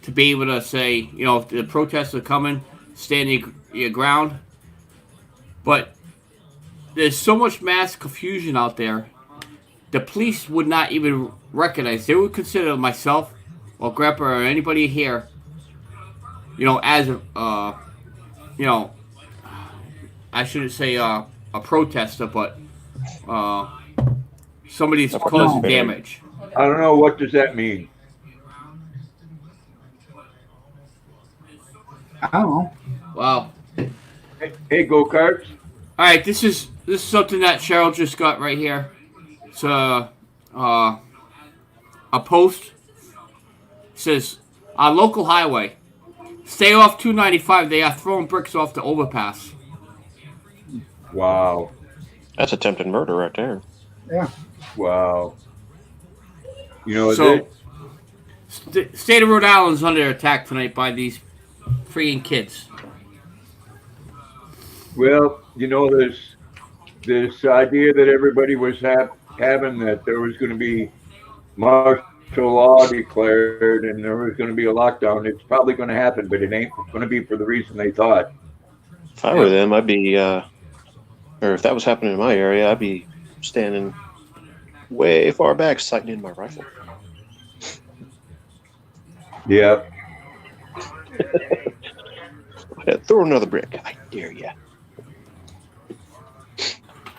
to be able to say, if the protests are coming, stand your ground. But there's so much mass confusion out there, the police would not even recognize. They would consider myself or Grandpa or anybody here, as I shouldn't say a protester, but somebody's causing damage. I don't know. What does that mean? I don't know. Wow. Hey, go-karts. All right, this is something that Cheryl just got right here. It's a post. It says, on local highway, stay off 295. They are throwing bricks off the overpass. Wow. That's attempted murder right there. Yeah. Wow. You know, So, state of Rhode Island's under attack tonight by these freaking kids. well, you know, this idea that everybody was having that there was going to be martial law declared and there was going to be a lockdown. It's probably going to happen, but it ain't going to be for the reason they thought. If I were them, I'd be, or if that was happening in my area, I'd be standing way far back, sighting in my rifle. Yeah. Throw another brick. I dare you.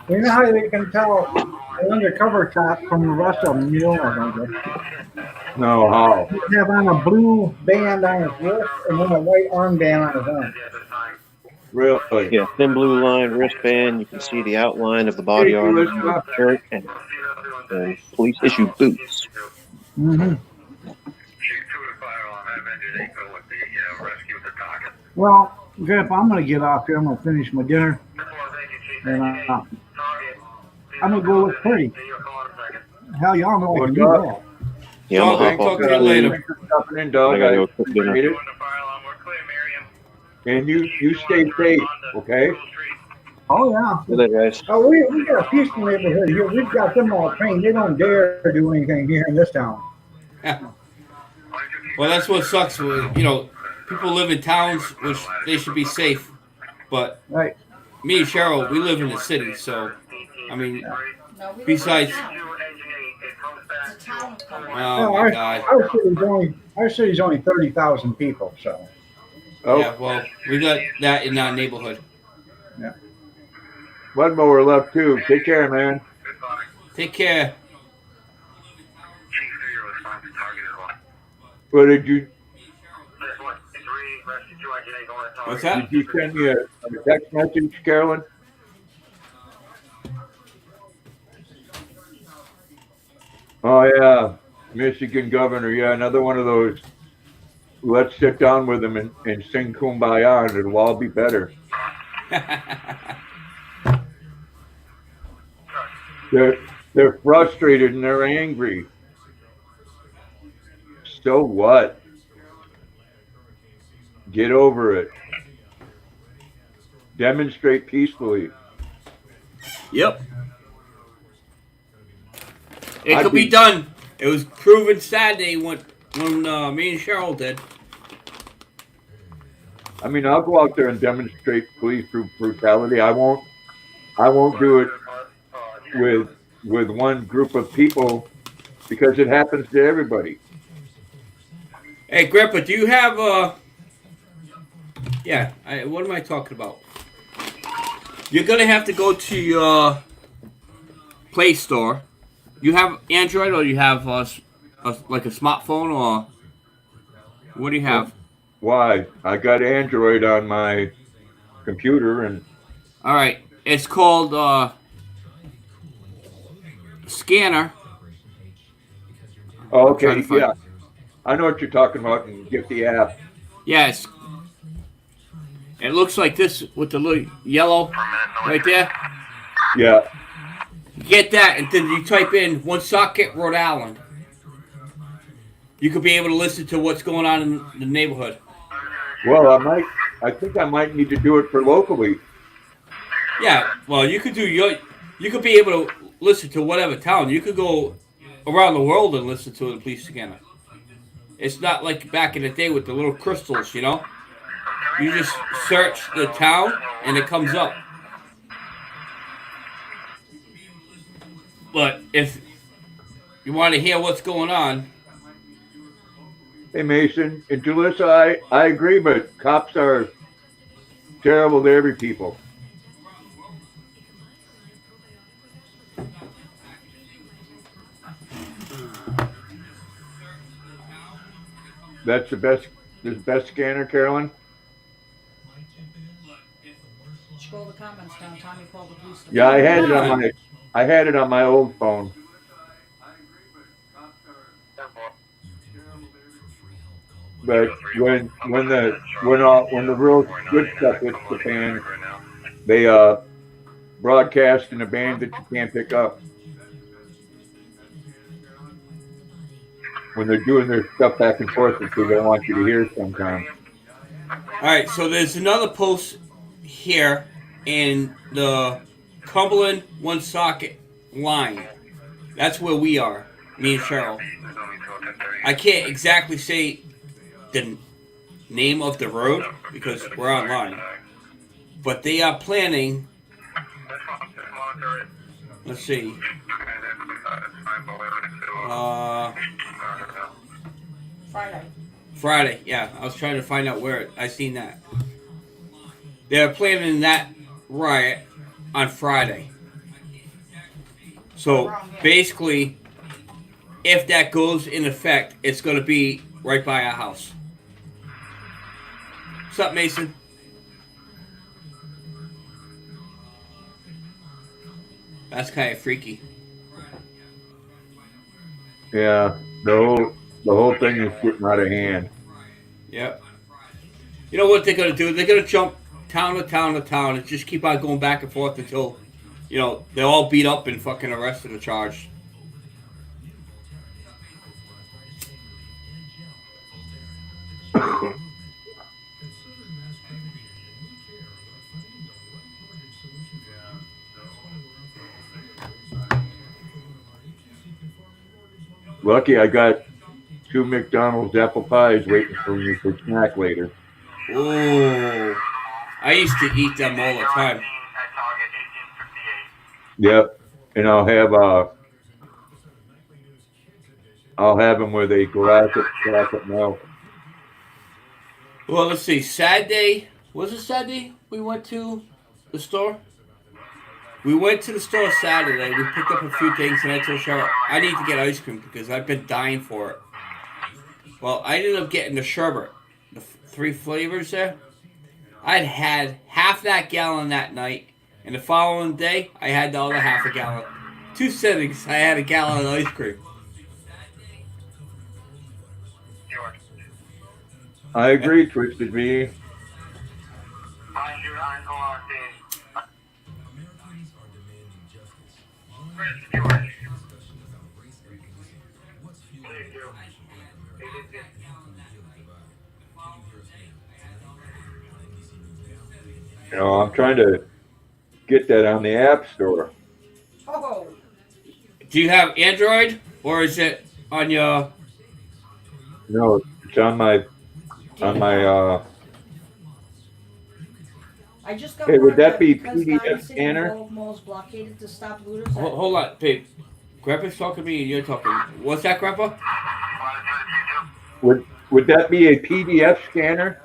You know how they can tell an undercover cop from the rest of them? You don't know, don't you? No, how? He have on a blue band on his wrist and then a white armband on his arm. Really? Yeah, thin blue line wristband. You can see the outline of the body armor, shirt, and police issue boots. Mm-hmm. Well, Grip, I'm gonna get off here. I'm gonna finish my dinner, and I'm gonna go look pretty. Hell, y'all know I can do that. Yeah, I'm Okay, gonna hop off. talk to you later. Thanks for stopping in, Doug. I gotta go cook dinner. appreciate it. And you stay safe, okay? Oh yeah. See you later, guys. Oh, we got a peaceful neighborhood here. We've got them all trained. They don't dare do anything here in this town. Well, that's what sucks. You know, people live in towns which they should be safe, but Right. me and Cheryl, we live in the city, so I mean, besides, oh my God, Our city's only 30,000 people, so. Oh, yeah. Well, we got that in our neighborhood. one more left too. Take care, man. Take care. What did you What's that? did you send me a text message, Carolyn? Oh yeah, Michigan governor. Yeah, another one of those. Let's sit down with them and sing Kumbaya, and it'll all be better. They're frustrated and they're angry. So what? Get over it. Demonstrate peacefully. Yep. It could be done. It was proven Saturday when me and Cheryl did. I mean, I'll go out there and demonstrate police brutality. I won't do it with one group of people because it happens to everybody. Hey, Grandpa, do you have what am I talking about? You're gonna have to go to your Play Store. You have Android or you have like a smartphone or what do you have? Why? I got Android on my computer and All right, it's called Scanner. oh, trying okay, to find- yeah. I know what you're talking about and get the app. Yes. It looks like this with the little yellow right there. Yeah. You get that, and then you type in Woonsocket, Rhode Island. You could be able to listen to what's going on in the neighborhood. Well, I think I might need to do it for locally. Yeah, well, you could be able to listen to whatever town. You could go around the world and listen to the police scanner. It's not like back in the day with the little crystals, you know? You just search the town and it comes up. But if you want to hear what's going on, Hey, Mason and Julissa, I agree, but cops are terrible to every people. That's the best scanner, Carolyn? Scroll the comments down. Tommy called the police. Yeah, I had it on my old phone. But when the real good stuff hits the fan, they broadcast in a band that you can't pick up. when they're doing their stuff back and forth that they don't want you to hear sometimes. All right, so there's another post here in the Cumberland Woonsocket line. That's where we are, me and Cheryl. I can't exactly say the name of the road because we're online, but they are planning. Let's see. Friday, yeah. I was trying to find out where I seen that. They're planning that riot on Friday. So basically, if that goes in effect, it's going to be right by our house. What's up, Mason? That's kind of freaky. Yeah, the whole thing is getting out of hand. Yep. You know what they're going to do? They're going to jump town to town to town and just keep on going back and forth until, they're all beat up and fucking arrested or charged. Lucky I got 2 McDonald's apple pies waiting for me for snack later. Ooh. I used to eat them all the time. Yep, and I'll have them with a glass of chocolate milk. Well, let's see. Saturday, was it Saturday we went to the store? We went to the store Saturday. We picked up a few things, and I told Cheryl, I need to get ice cream because I've been dying for it. Well, I ended up getting the sherbet, the 3 flavors there. I'd had half that gallon that night, and the following day, I had the other half a gallon. 2 sittings, I had a gallon of ice cream. I agree, Twisted Me. I'm trying to get that on the App Store. Oh. Do you have Android, or is it on your... No, it's on my I just got Hey, would word that be because PDF Dime City scanner? Mall's blockaded to stop looters. Hold on, babe. Grandpa's talking to me and you're talking. What's that, Grandpa? Would that be a PDF scanner?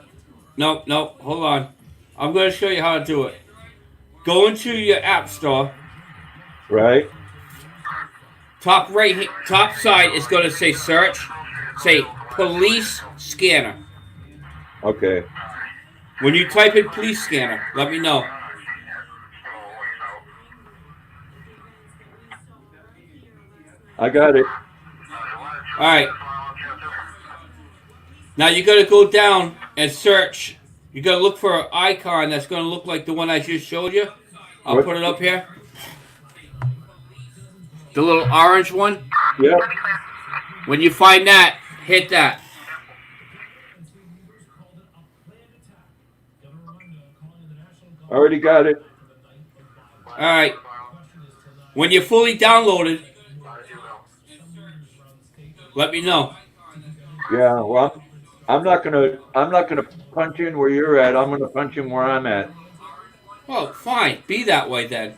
No, hold on. I'm going to show you how to do it. Go into your app store. Right. Top side is going to say search. Say police scanner. Okay. When you type in police scanner, let me know. I got it. All right. Now you got to go down and search. You got to look for an icon that's going to look like the one I just showed you. I'll put it up here. The little orange one. Yep. When you find that, hit that. Already got it. All right. When you're fully downloaded, let me know. Yeah. Well, I'm not gonna punch in where you're at. I'm gonna punch in where I'm at. Well, fine. Be that way then.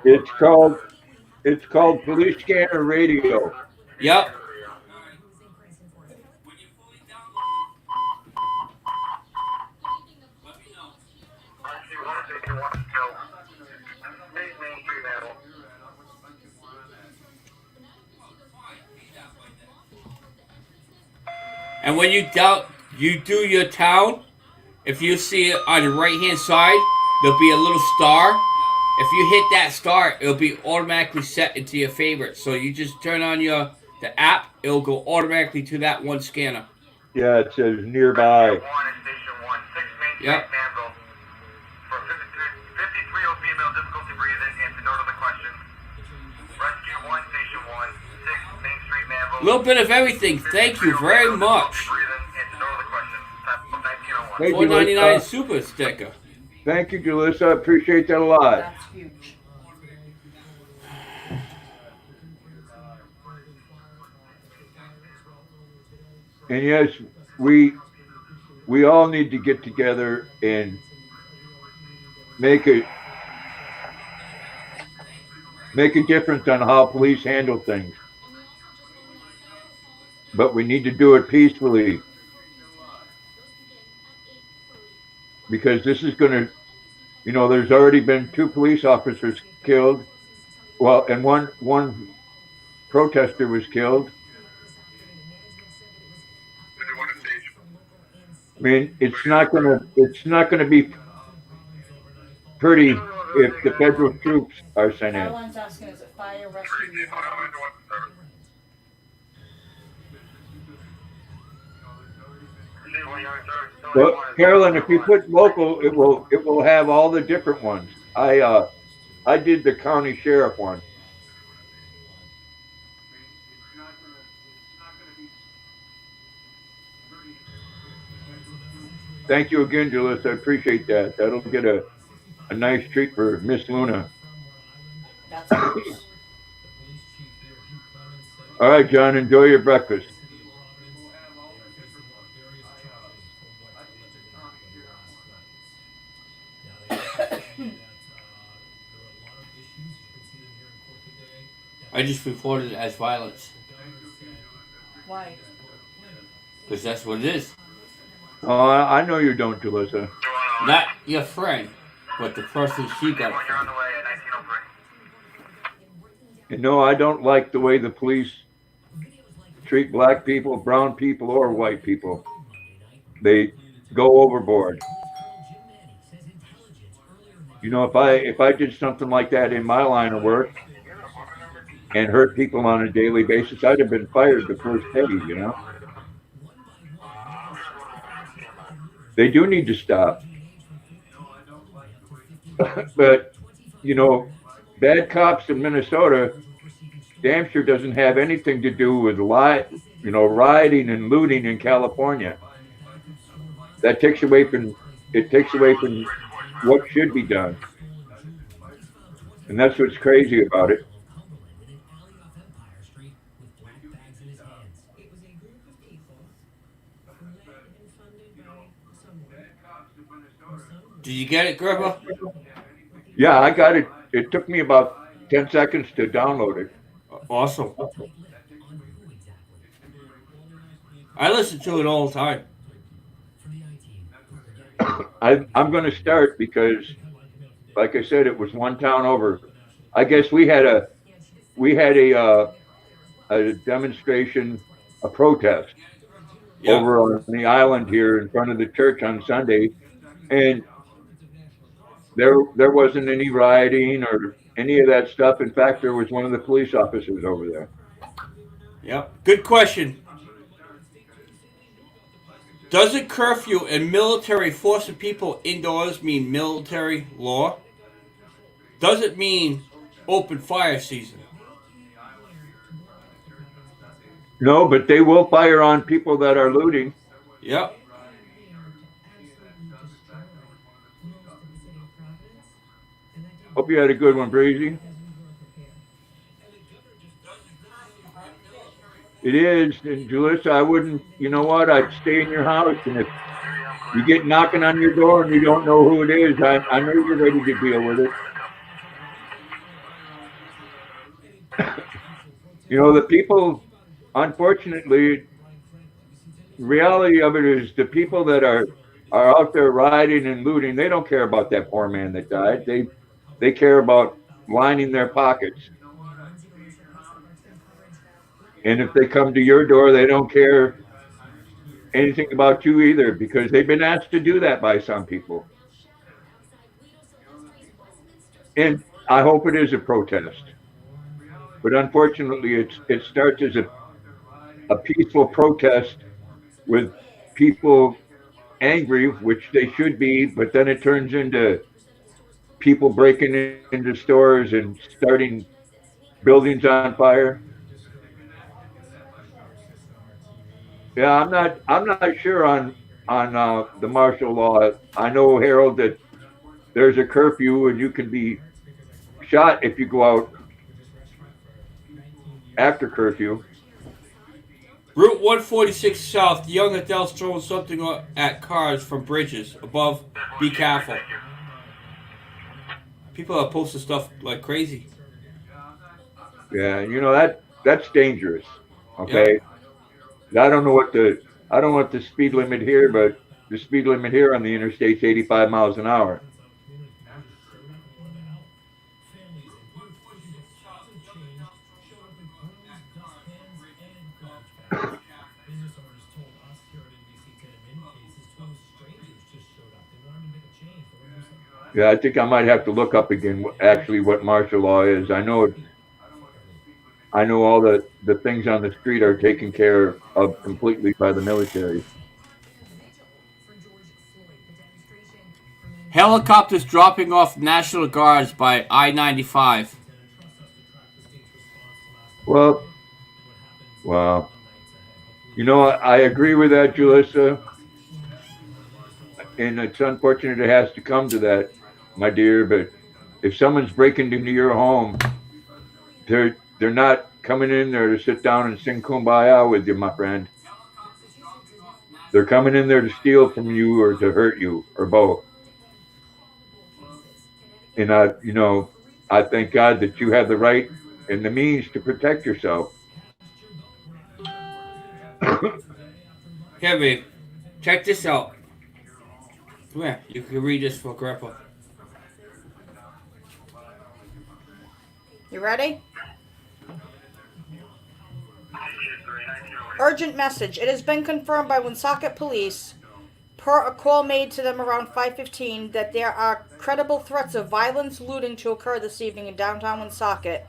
It's called Police Scanner Radio. Yep. And when you do your town, if you see it on the right-hand side, there'll be a little star. If you hit that star, it'll be automatically set into your favorites. So you just turn on the app, it'll go automatically to that one scanner. Yeah, it says nearby. Yep. A little bit of everything. Thank you very much. Thank you, $4.99 Jalissa. super sticker. Thank you, Jalissa. I appreciate that a lot. That's huge. And yes, we all need to get together and make a difference on how police handle things. But we need to do it peacefully, because this is going to, you know, there's already been 2 police officers killed. Well, and one protester was killed. I mean, it's not gonna be pretty if the federal troops are sent in. Caroline's asking, is it fire rescue? Well, Carolyn, if you put local, it will have all the different ones. I did the county sheriff one. Thank you again, Julius. I appreciate that. That'll get a nice treat for Miss Luna. That's huge. All right, John, enjoy your breakfast. I just reported it as violence. Why? Because that's what it is. Oh, I know you don't, Jalissa. Not your friend, but the person she got. And no, I don't like the way the police treat black people, brown people, or white people. They go overboard. You know, if I did something like that in my line of work and hurt people on a daily basis, I'd have been fired the first day, you know. They do need to stop. But, you know, bad cops in Minnesota damn sure doesn't have anything to do with rioting and looting in California. That takes away from what should be done. And that's what's crazy about it. Did you get it, Grandpa? Yeah, I got it. It took me about 10 seconds to download it. Awesome. I listen to it all the time. I'm going to start because, like I said, it was one town over. I guess we had a demonstration, a protest over on the island here in front of the church on Sunday, and there wasn't any rioting or any of that stuff. In fact, there was one of the police officers over there. Yep. Good question. Doesn't curfew and military forcing people indoors mean military law? Does it mean open fire season? No, but they will fire on people that are looting. Yep. Hope you had a good one, Breezy. It is, and Julissa, I wouldn't, you know what, I'd stay in your house, and if you get knocking on your door and you don't know who it is, I know you're ready to deal with it. You know, the people, unfortunately, the reality of it is the people that are out there rioting and looting, they don't care about that poor man that died. They care about lining their pockets. And if they come to your door, they don't care anything about you either, because they've been asked to do that by some people. And I hope it is a protest. But unfortunately, it starts as a peaceful protest with people angry, which they should be, but then it turns into people breaking into stores and starting buildings on fire. Yeah, I'm not sure on the martial law. I know, Harold, that there's a curfew and you can be shot if you go out after curfew. Route 146 South, young adults throwing something at cars from bridges above. Be careful. People are posting stuff like crazy. Yeah, you know that's dangerous. Okay, Yep. I don't know what the speed limit here, but the speed limit here on the interstate's 85 miles an hour. Yeah, I think I might have to look up again actually what martial law is. I know all the things on the street are taken care of completely by the military. Helicopters dropping off National Guards by I-95. Well, wow. You know, I agree with that, Julissa, and it's unfortunate it has to come to that, my dear. But if someone's breaking into your home, they're not coming in there to sit down and sing kumbaya with you, my friend. They're coming in there to steal from you or to hurt you or both. And I thank God that you have the right and the means to protect yourself. Here, babe. Check this out. Come here. You can read this for Grandpa. You ready? Urgent message. It has been confirmed by Woonsocket Police, per a call made to them around 5:15, that there are credible threats of violence looting to occur this evening in downtown Woonsocket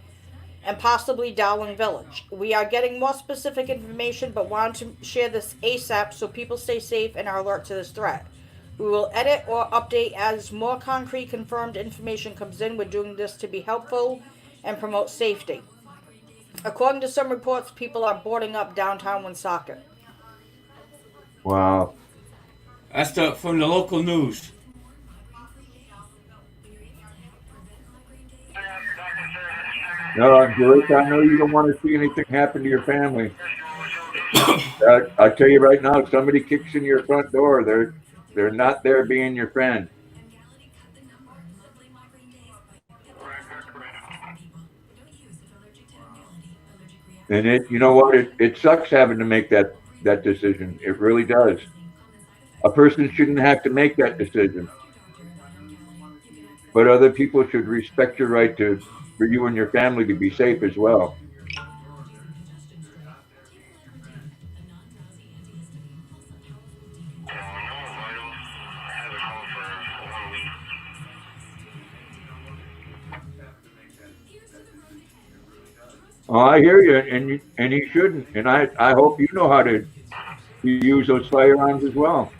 and possibly Dowling Village. We are getting more specific information but want to share this ASAP so people stay safe and are alert to this threat. We will edit or update as more concrete confirmed information comes in. We're doing this to be helpful and promote safety. According to some reports, people are boarding up downtown Woonsocket. Wow. That's from the local news. No, Joyce, I know you don't want to see anything happen to your family. I tell you right now, if somebody kicks in your front door, they're not there being your friend. And you know what? It sucks having to make that decision. It really does. A person shouldn't have to make that decision. But other people should respect your right for you and your family to be safe as well. Oh, I hear you, and you shouldn't. And I hope you know how to use those firearms as well.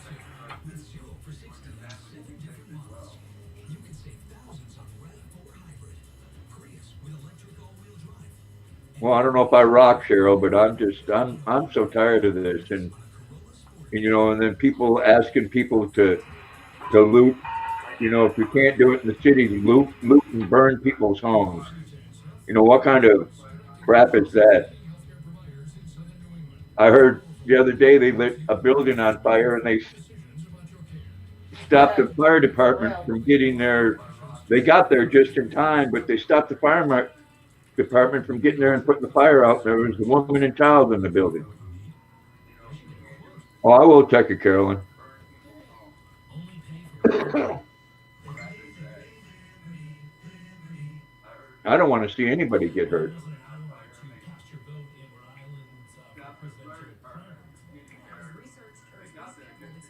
Well, I don't know if I rock, Cheryl, but I'm so tired of this, and and then people asking people to loot. If you can't do it in the city, loot and burn people's homes. What kind of crap is that? I heard the other day they lit a building on fire and they stopped the fire department from getting there. They got there just in time, but they stopped the fire department from getting there and putting the fire out. There was a woman and child in the building. Oh, I will check it, Carolyn. I don't want to see anybody get hurt.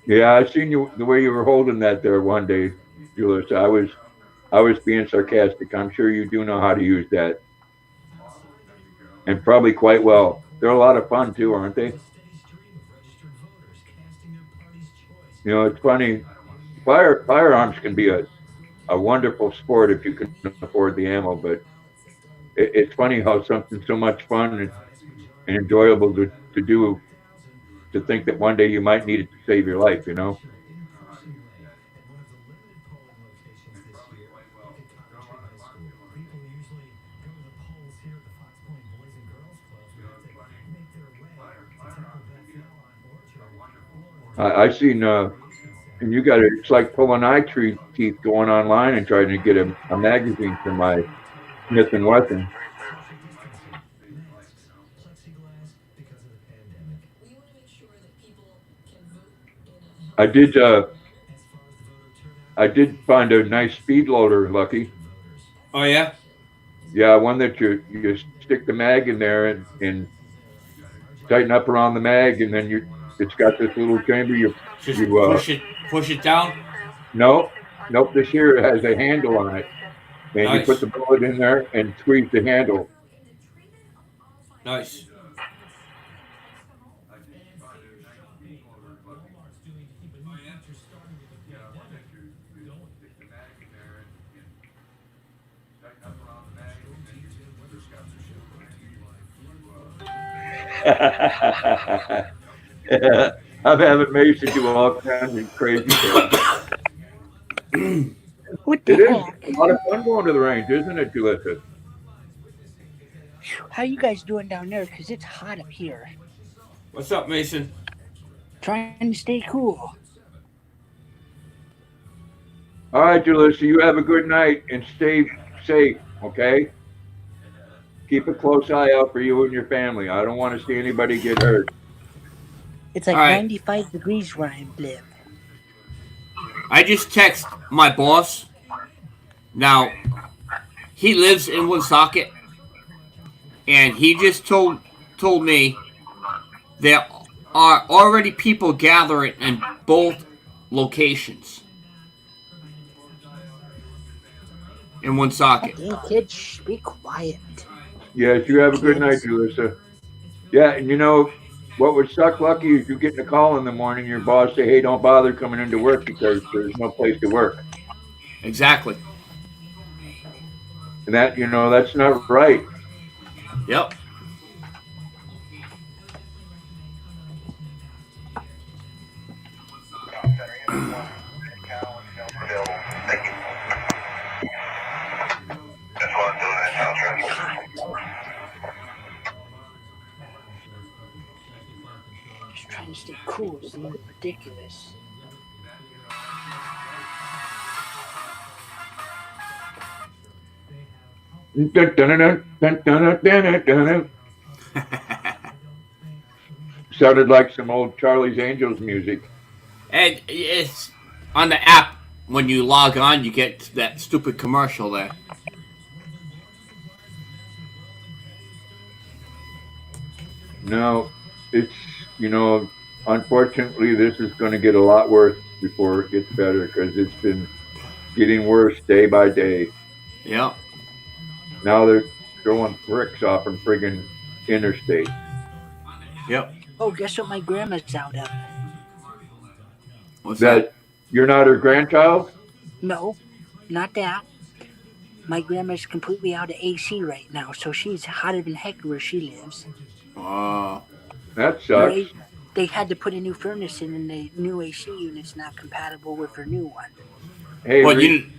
Yeah, I seen you the way you were holding that there one day, Julius. I was being sarcastic. I'm sure you do know how to use that, and probably quite well. They're a lot of fun too, aren't they? It's funny. Firearms can be a wonderful sport if you can afford the ammo, but it's funny how something so much fun and enjoyable to do to think that one day you might need it to save your life, you know? I seen, and you got it, it's like pulling teeth going online and trying to get a magazine for my Smith & Wesson. I did find a nice speed loader, Lucky. Oh yeah. Yeah, one that you stick the mag in there and tighten up around the mag, and then it's got this little chamber. Just You push it down. nope. This here has a handle on it, and Nice. you put the bullet in there and squeeze the handle. Nice. I'm having Mason do all kinds of crazy things. What It the is heck? a lot of fun going to the range, isn't it, Julissa? How you guys doing down there? Because it's hot up here. What's up, Mason? Trying to stay cool. All right, Julissa, you have a good night and stay safe, okay? Keep a close eye out for you and your family. I don't want to see anybody get hurt. It's like All right. 95 degrees where I live. I just text my boss. Now, he lives in Woonsocket, and he just told me there are already people gathering in both locations in Woonsocket. Hey, kids, shh, be quiet. Yes, you have a good night, Julissa. Yeah, and you know, what would suck, Lucky, is you get a call in the morning, your boss say, hey, don't bother coming into work because there's no place to work. Exactly. And that, you know, that's not right. Yep. Just trying to stay cool. It's ridiculous. Sounded like some old Charlie's Angels music. And it's on the app when you log on, you get that stupid commercial there. No, it's, you know, unfortunately, this is going to get a lot worse before it gets better because it's been getting worse day by day. Yep. Now they're throwing bricks off from friggin' interstate. Yep. Oh, guess what my grandma's out of? What's that? That you're not her grandchild? No, not that. My grandma's completely out of AC right now, so she's hotter than heck where she lives. Oh. That sucks. They had to put a new furnace in, and the new AC unit's not compatible with her new one. Hey, Well, Reed,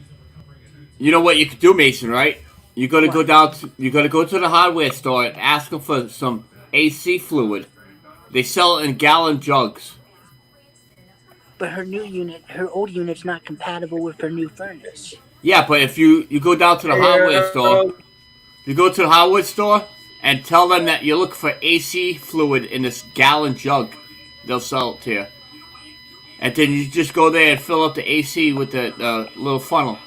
you know what you could do, Mason, right? You gotta go down. You gotta go to the hardware store and ask them for some AC fluid. They sell it in gallon jugs. But her new unit, her old unit's not compatible with her new furnace. Yeah, but if you go down to the hardware store, you go to the hardware store and tell them that you're looking for AC fluid in this gallon jug, they'll sell it to you. And then you just go there and fill up the AC with the little funnel.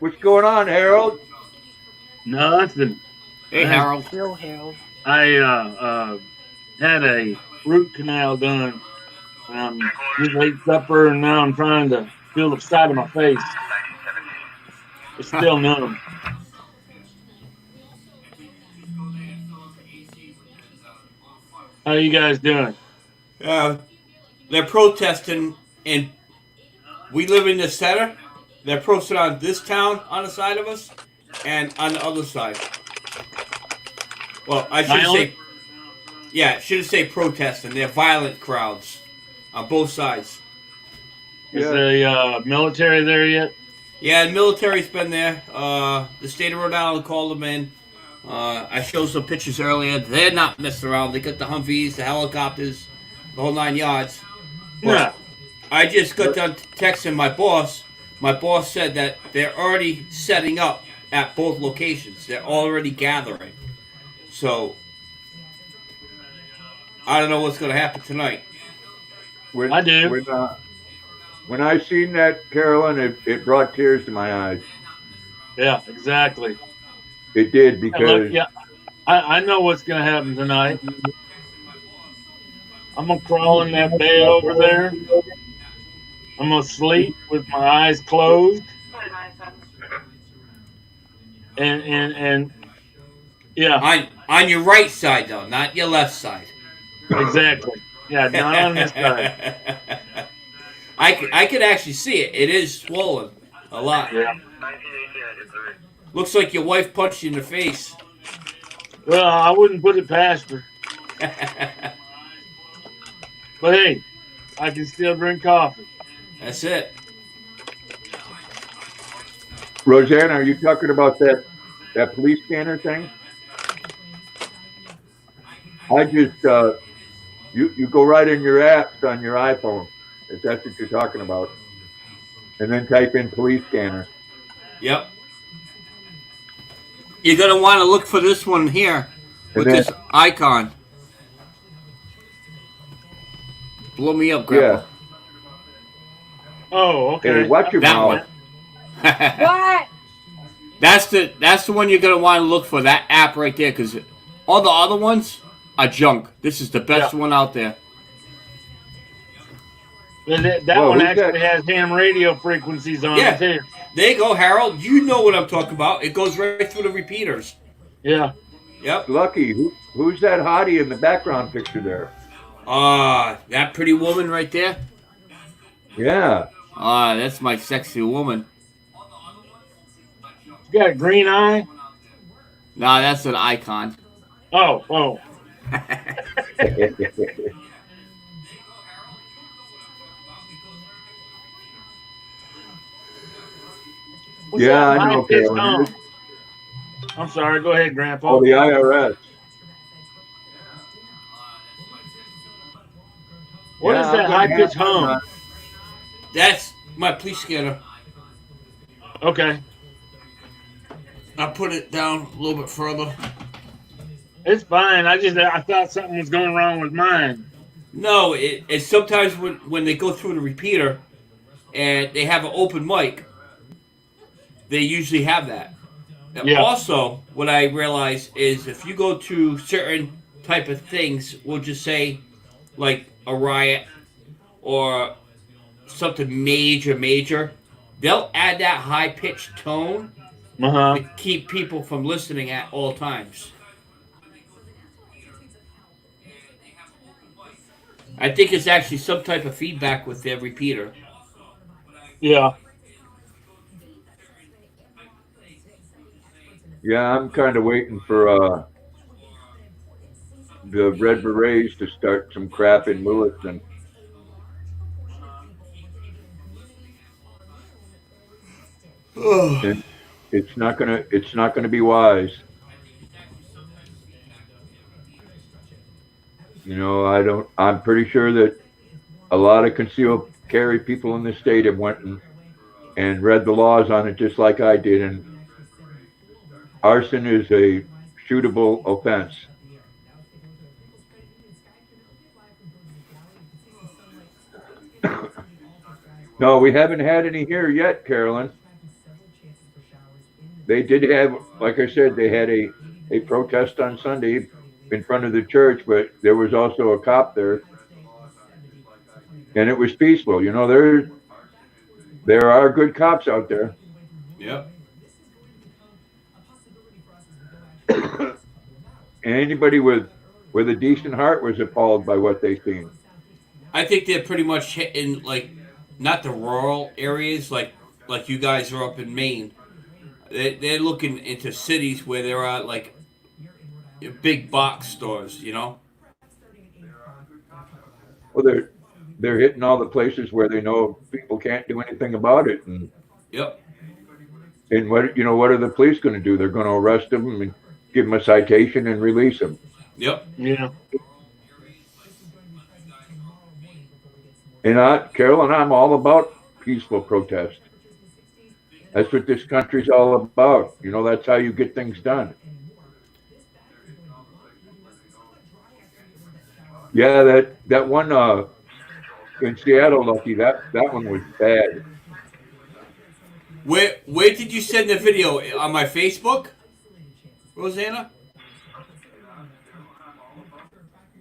what's going on, Harold? Nothing. Hey, Harold. Hello, Harold. I had a root canal done. Just ate supper, and now I'm trying to feel the side of my face. It's still numb. How you guys doing? They're protesting, and we live in the center. They're protesting on this town on the side of us, and on the other side. Well, I should say, Yeah, shouldn't say protesting. They're violent crowds on both sides. Is the military there yet? Yeah, the military's been there. The state of Rhode Island called them in. I showed some pictures earlier. They're not messing around. They got the Humvees, the helicopters, the whole 9 yards. But Yeah. I just got done texting my boss. My boss said that they're already setting up at both locations. They're already gathering. So I don't know what's going to happen tonight. When, I do. When I seen that, Carolyn, it brought tears to my eyes. Yeah, exactly. It did And because look, yeah, I know what's going to happen tonight. I'm going to crawl in that bed over there. I'm going to sleep with my eyes closed. And yeah, On your right side, though, not your left side. exactly. Yeah, not on this side. I could actually see it. It is swollen a lot. Yeah. Looks like your wife punched you in the face. Well, I wouldn't put it past her. But hey, I can still drink coffee. That's it. Roseanne, are you talking about that police scanner thing? I just you go right in your apps on your iPhone, if that's what you're talking about, and then type in police scanner. Yep. You're gonna want to look for this one here with And then- this icon. Blow me up, Grandpa. Oh, okay. Hey, watch your That mouth. one. What? That's the one you're gonna want to look for. That app right there, because all the other ones are junk. This is the best one out there. That Whoa, one who's actually that? has ham radio frequencies on Yeah. it too. There you go, Harold. You know what I'm talking about. It goes right through the repeaters. Yeah. Yep. Lucky, who's that hottie in the background picture there? That pretty woman right there. Yeah. That's my sexy woman. You got a green eye? Nah, that's an icon. Oh. What's Yeah, that I know, high-pitched Carolyn. tone? I'm sorry. Go ahead, Grandpa. Oh, the IRS. What Yeah, is I'm that gonna high-pitched have hum? mine. That's my police scanner. Okay. I'll put it down a little bit further. It's fine. I thought something was going wrong with mine. No, it's sometimes when they go through the repeater and they have an open mic, they usually have that. And Yeah. Also, what I realize is if you go to certain type of things, we'll just say like a riot or something major, they'll add that high-pitched tone Uh-huh. to keep people from listening at all times. I think it's actually some type of feedback with their repeater. Yeah. Yeah, I'm kind of waiting for the Red Berets to start some crap in Lewiston. And it's not gonna be wise. You know, I'm pretty sure that a lot of concealed carry people in the state have went and read the laws on it just like I did, and arson is a shootable offense. No, we haven't had any here yet, Carolyn. They did have, like I said, they had a protest on Sunday in front of the church, but there was also a cop there. And it was peaceful. You know, there are good cops out there. Yep. And anybody with a decent heart was appalled by what they seen. I think they're pretty much hitting like not the rural areas like you guys are up in Maine. They're looking into cities where there are like big box stores, you know. Well, they're hitting all the places where they know people can't do anything about it, and Yep. what are the police going to do? They're going to arrest them and give them a citation and release them. Yep. Yeah. And Carol and I'm all about peaceful protest. That's what this country's all about. That's how you get things done. Yeah, that one in Seattle, Lucky, that one was bad. Where did you send the video? On my Facebook, Rosanna?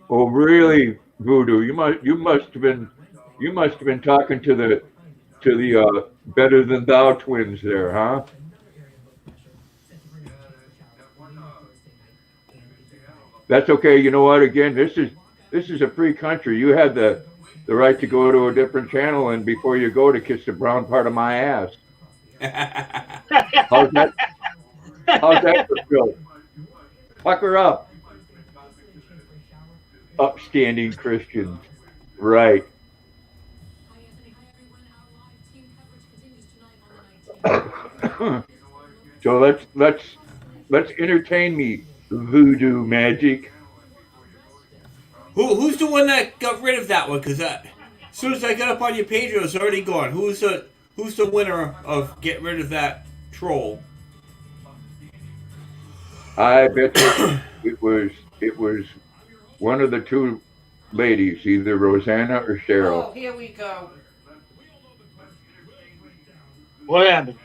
Oh, really, Voodoo? You must have been talking to the Better Than Thou twins there, huh? That's okay. You know what? Again, this is a free country. You had the right to go to a different channel, and before you go, to kiss the brown part of my ass. How's that? How's that for Phil? Pucker up. Upstanding Christians, right? So let's entertain me, Voodoo Magic. Who's the one that got rid of that one? Because as soon as I got up on your page, it was already gone. Who's the winner of getting rid of that troll? I bet it was one of the two ladies, either Rosanna or Cheryl. Oh, here we go. What happened?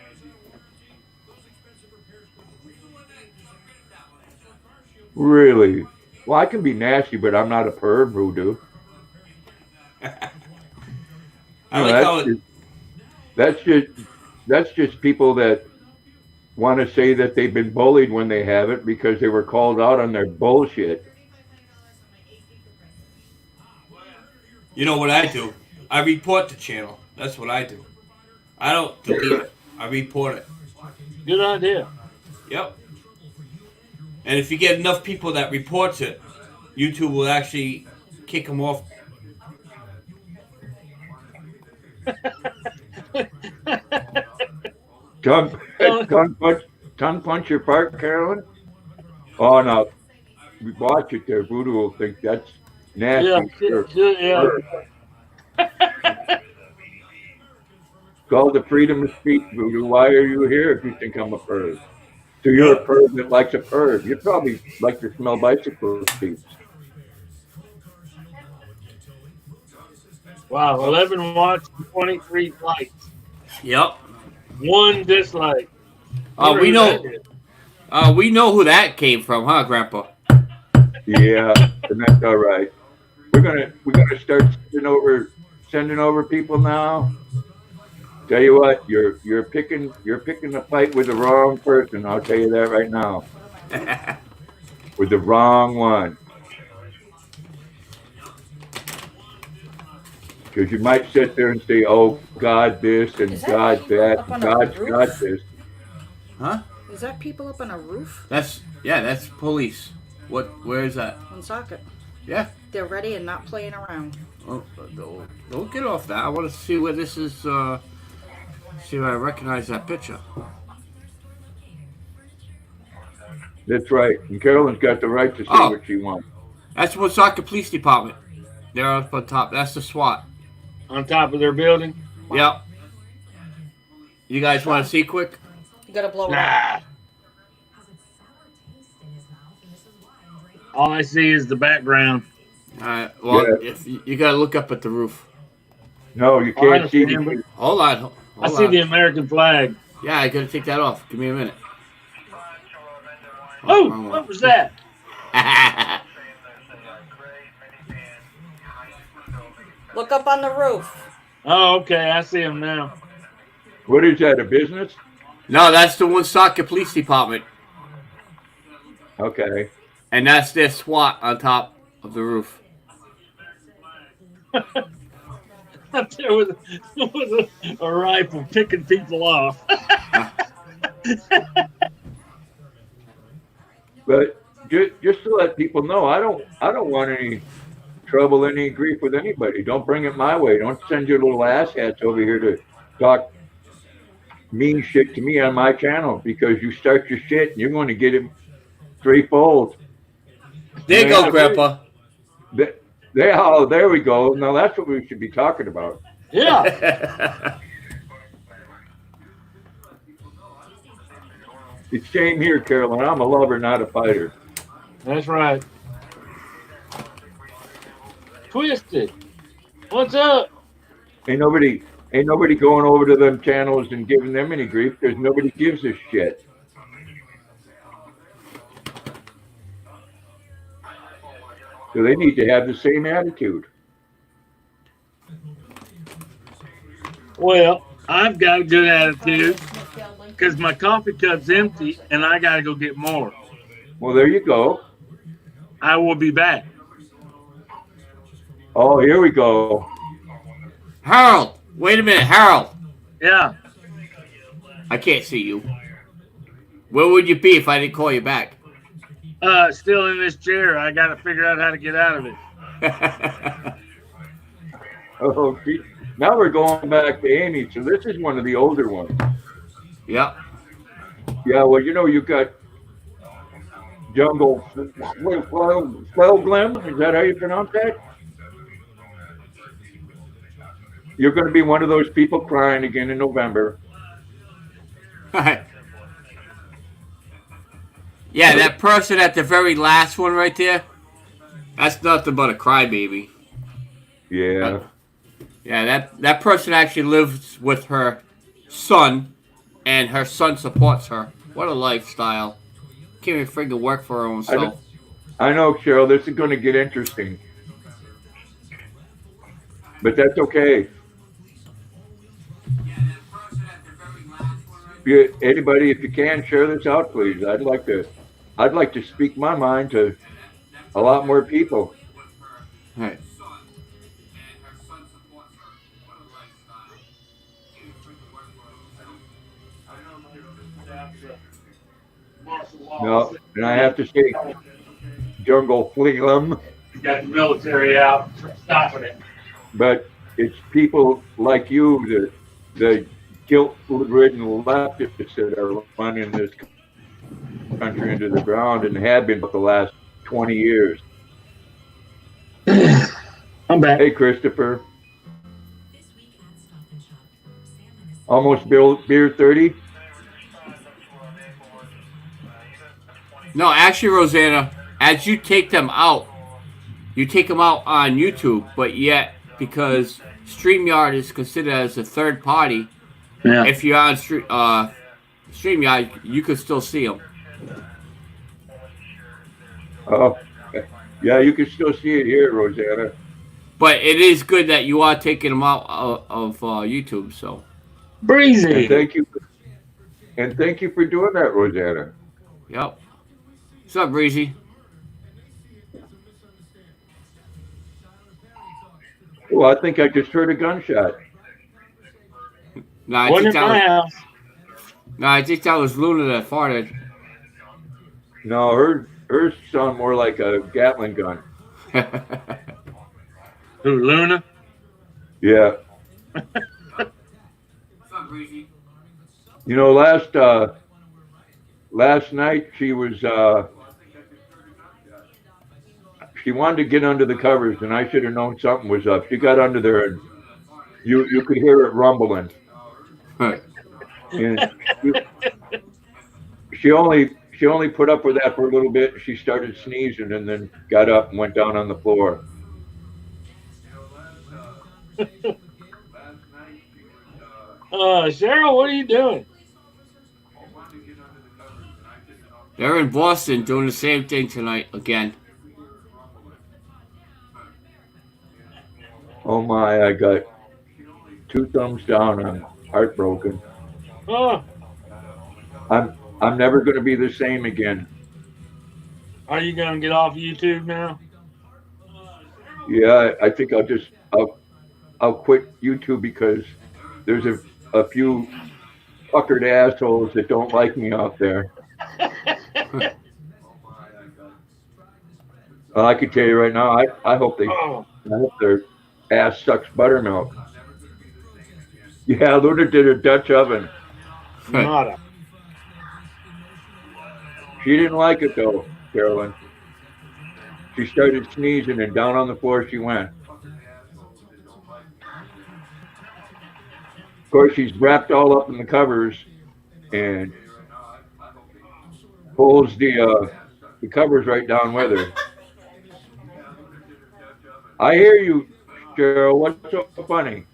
Really? Well, I can be nasty, but I'm not a perv, Voodoo. That's just people that want to say that they've been bullied when they haven't, because they were called out on their bullshit. You know what I do? I report the channel. That's what I do. I don't delete it. I report it. Good idea. Yep. And if you get enough people that reports it, YouTube will actually kick them off. Tongue punch your part, Carolyn? Oh, no. Watch it there. Voodoo will think that's nasty. Yeah. It's called the freedom of speech, Voodoo. Why are you here if you think I'm a perv? So you're a perv that likes a perv. You probably like to smell bicycle seats. Wow, 11 watts, 23 likes. Yep. 1 dislike. We know who that came from, huh, Grandpa? Yeah, and that's all right. We're gonna start sending over people now. Tell you what, you're picking a fight with the wrong person. I'll tell you that right now. With the wrong one. Because you might sit there and say, "Oh, God this and God that, God this." Huh? Is that people up on a roof? That's police. Where is that? On Socket. Yeah. They're ready and not playing around. Oh, don't get off that. I want to see where this is. See if I recognize that picture. That's right. And Carolyn's got the right to say what she wants. That's the Woonsocket Police Department. They're up on top. That's the SWAT. On top of their building? Yep. You guys want to see quick? You gotta blow it up. All I see is the background. Alright, well, if you gotta look up at the roof. No, you can't see. Hold on. I see the American flag. Yeah, I gotta take that off. Give me a minute. Oh, what was that? Look up on the roof. Oh, okay. I see him now. What is that, a business? No, that's the Woonsocket Police Department. Okay. And that's their SWAT on top of the roof. Up there with a rifle picking people off. But just to let people know, I don't want any trouble, any grief with anybody. Don't bring it my way. Don't send your little asshats over here to talk mean shit to me on my channel, because you start your shit and you're going to get it threefold. There you go, Grandpa. Oh, there we go. Now that's what we should be talking about. Yeah. It's same here, Carolyn. I'm a lover, not a fighter. That's right. Twisted. What's up? Ain't nobody going over to them channels and giving them any grief, because nobody gives a shit. So they need to have the same attitude. Well, I've got a good attitude because my coffee cup's empty and I got to go get more. Well, there you go. I will be back. Oh, here we go. Harold, wait a minute, Harold. Yeah. I can't see you. Where would you be if I didn't call you back? Still in this chair. I got to figure out how to get out of it. Oh, now we're going back to Amy. So this is one of the older ones. Yep. Yeah, well, you know, you've got Jungle Flelglim. Is that how you pronounce that? You're going to be one of those people crying again in November. Yeah, that person at the very last one right there, that's nothing but a crybaby. Yeah. Yeah, that person actually lives with her son, and her son supports her. What a lifestyle. Can't even freaking work for her own self. I know, Cheryl, this is going to get interesting. But that's okay. Anybody, if you can, share this out, please. I'd like to speak my mind to a lot more people. All right. No, and I have to say, Jungle Flelglim. You got the military out stopping it. But it's people like you, the guilt-ridden leftists that are running this country into the ground and have been for the last 20 years. I'm back. Hey, Christopher. Almost beer 30? No, actually, Rosanna, as you take them out on YouTube, but yet, because StreamYard is considered as a third party, Yeah. if you're on StreamYard, you can still see them. Oh, yeah, you can still see it here, Rosanna. But it is good that you are taking them out of YouTube, so. Breezy. And thank you for doing that, Rosanna. Yep. What's up, Breezy? Well, I think I just heard a gunshot. No, I Wasn't think in my house. I think that was Luna that farted. No, hers sound more like a Gatling gun. Who, Luna? Yeah. What's up, Breezy? You know, last night she was she wanted to get under the covers, and I should have known something was up. She got under there, and you could hear it rumbling. And she only put up with that for a little bit. She started sneezing, and then got up and went down on the floor. Cheryl, what are you doing? They're in Boston doing the same thing tonight again. Oh my, I got 2 thumbs down. I'm heartbroken. Oh, I'm never going to be the same again. are you going to get off YouTube now? Yeah, I think I'll quit YouTube because there's a few puckered assholes that don't like me out there. Well, I can tell you right now, I hope Oh, their ass sucks buttermilk. Yeah, Luna did a Dutch oven. nada. She didn't like it though, Carolyn. She started sneezing and down on the floor she went. Of course, she's wrapped all up in the covers and pulls the covers right down with her. I hear you, Cheryl. What's so funny?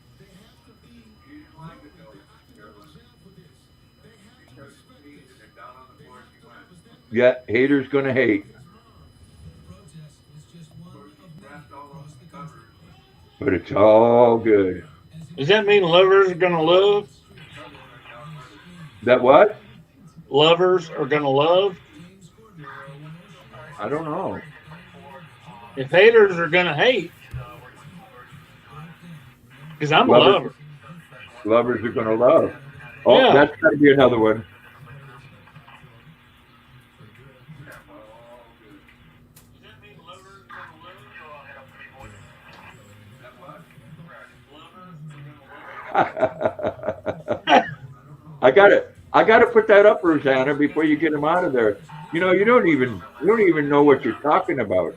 Yeah, haters gonna hate. But it's all good. Does that mean lovers are gonna love? That what? Lovers are gonna love? I don't know. If haters are gonna hate, because I'm a Lovers. lover. Lovers are gonna love. Oh, Yeah. that's gotta be another one. I gotta put that up, Rosanna, before you get him out of there. You know, you don't even know what you're talking about.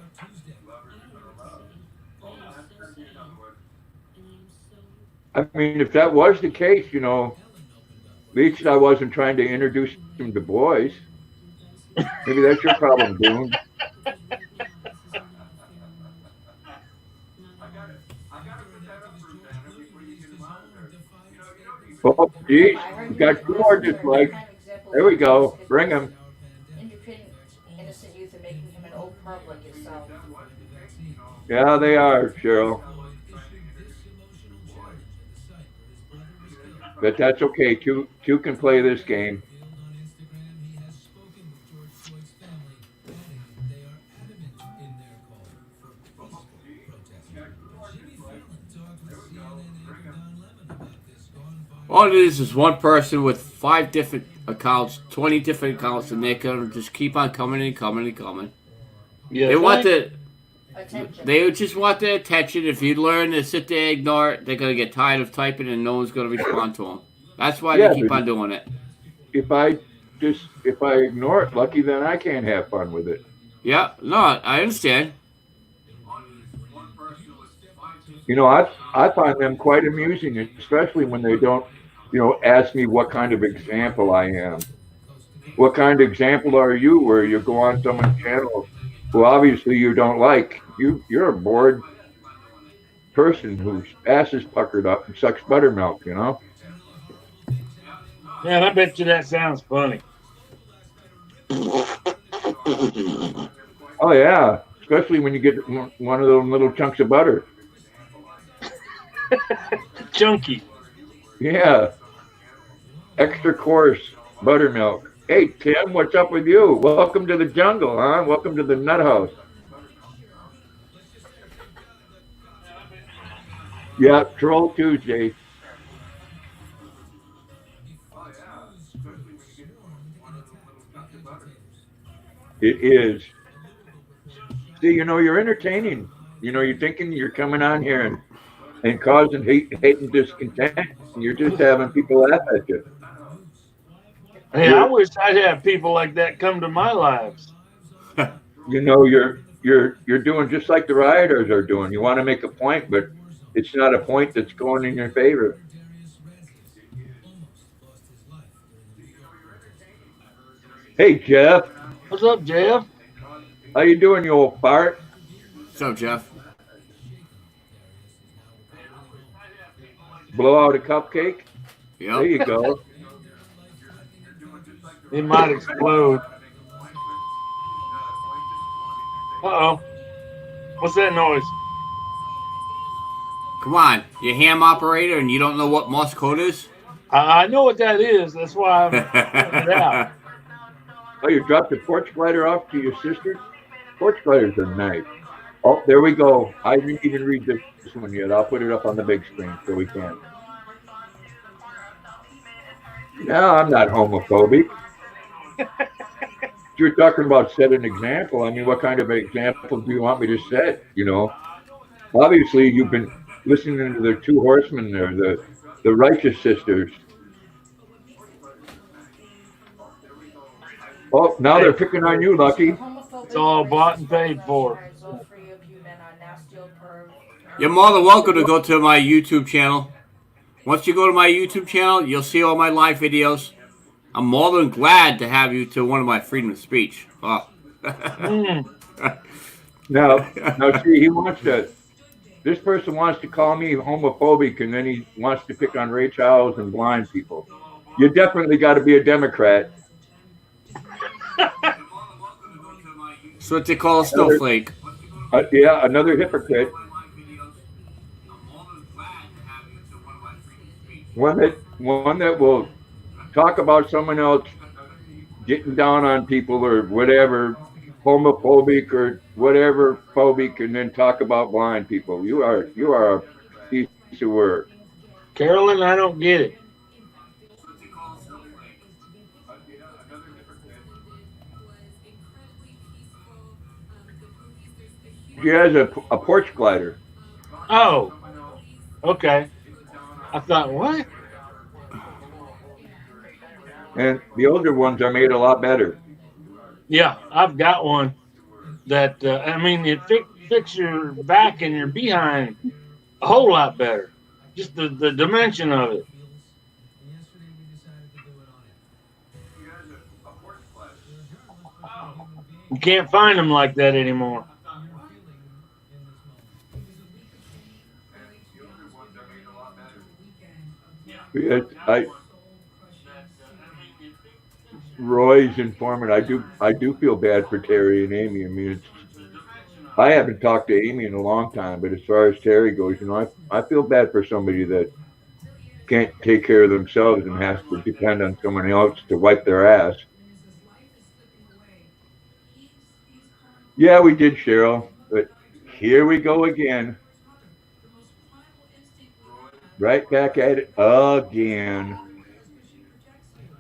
I mean, if that was the case, you know, at least I wasn't trying to introduce him to boys. Maybe that's your problem, Boone. Oh, geez, we got 2 more dislikes. There we go. Bring him. Independent, innocent youth and making him an old part like yourself. Yeah, they are, Cheryl. But that's okay. Two can play this game. All it is one person with 5 different accounts, 20 different accounts, and they're gonna just keep on coming and coming and coming. Yeah, They want the Attention. They just want the attention. If you learn to sit there and ignore it, they're gonna get tired of typing, and no one's gonna respond to them. That's why Yeah, they keep but- on doing it. If I ignore it, Lucky, then I can't have fun with it. Yeah, no, I understand. You know, I find them quite amusing, especially when they don't, you know, ask me what kind of example I am. What kind of example are you where you go on someone's channel who obviously you don't like? You're a bored person whose ass is puckered up and sucks buttermilk, you know? Man, I bet you that sounds funny. Oh, yeah. Especially when you get one of those little chunks of butter. Chunky. Yeah. Extra coarse buttermilk. Hey, Tim, what's up with you? Welcome to the jungle, huh? Welcome to the nut house. Yeah, Troll Tuesday. It is. See, you know, you're entertaining. You know, you're thinking you're coming on here and causing hate and discontent. And you're just having people laugh at you. Hey, I wish I'd have people like that come to my lives. You know, you're doing just like the rioters are doing. You want to make a point, but it's not a point that's going in your favor. Hey, Jeff. What's up, Jeff? How you doing, you old fart? What's up, Jeff? Blow out a cupcake? Yep. There you go. It might explode. Uh-oh. What's that noise? Come on, you're a ham operator and you don't know what Morse code is? I know what that is. That's why I figured it out. Oh, you dropped the porch glider off to your sister? Porch gliders are nice. Oh, there we go. I didn't even read this one yet. I'll put it up on the big screen so we can. No, I'm not homophobic. you're talking about set an example. I mean, what kind of example do you want me to set? You know, obviously you've been listening to the two horsemen there, the righteous sisters. Oh, now they're picking on you, Lucky. It's all bought and paid for. You're more than welcome to go to my YouTube channel. Once you go to my YouTube channel, you'll see all my live videos. I'm more than glad to have you to one of my freedom of speech. Oh. Now, see, he wants to. This person wants to call me homophobic, and then he wants to pick on Ray Charles and blind people. You definitely got to be a Democrat. That's what they call a snowflake. Yeah, another hypocrite. One that will talk about someone else getting down on people or whatever, homophobic or whatever phobic, and then talk about blind people. You are a piece of work. Carolyn, I don't get it. She has a porch glider. Oh, okay. I thought, what? And the older ones are made a lot better. Yeah, I've got one that, I mean, it fix your back and your behind a whole lot better. Just the dimension of it. You can't find them like that anymore. Roy's informant. I do feel bad for Terry and Amy. I mean, I haven't talked to Amy in a long time, but as far as Terry goes, you know, I feel bad for somebody that can't take care of themselves and has to depend on someone else to wipe their ass. Yeah, we did, Cheryl, but here we go again. Right back at it again.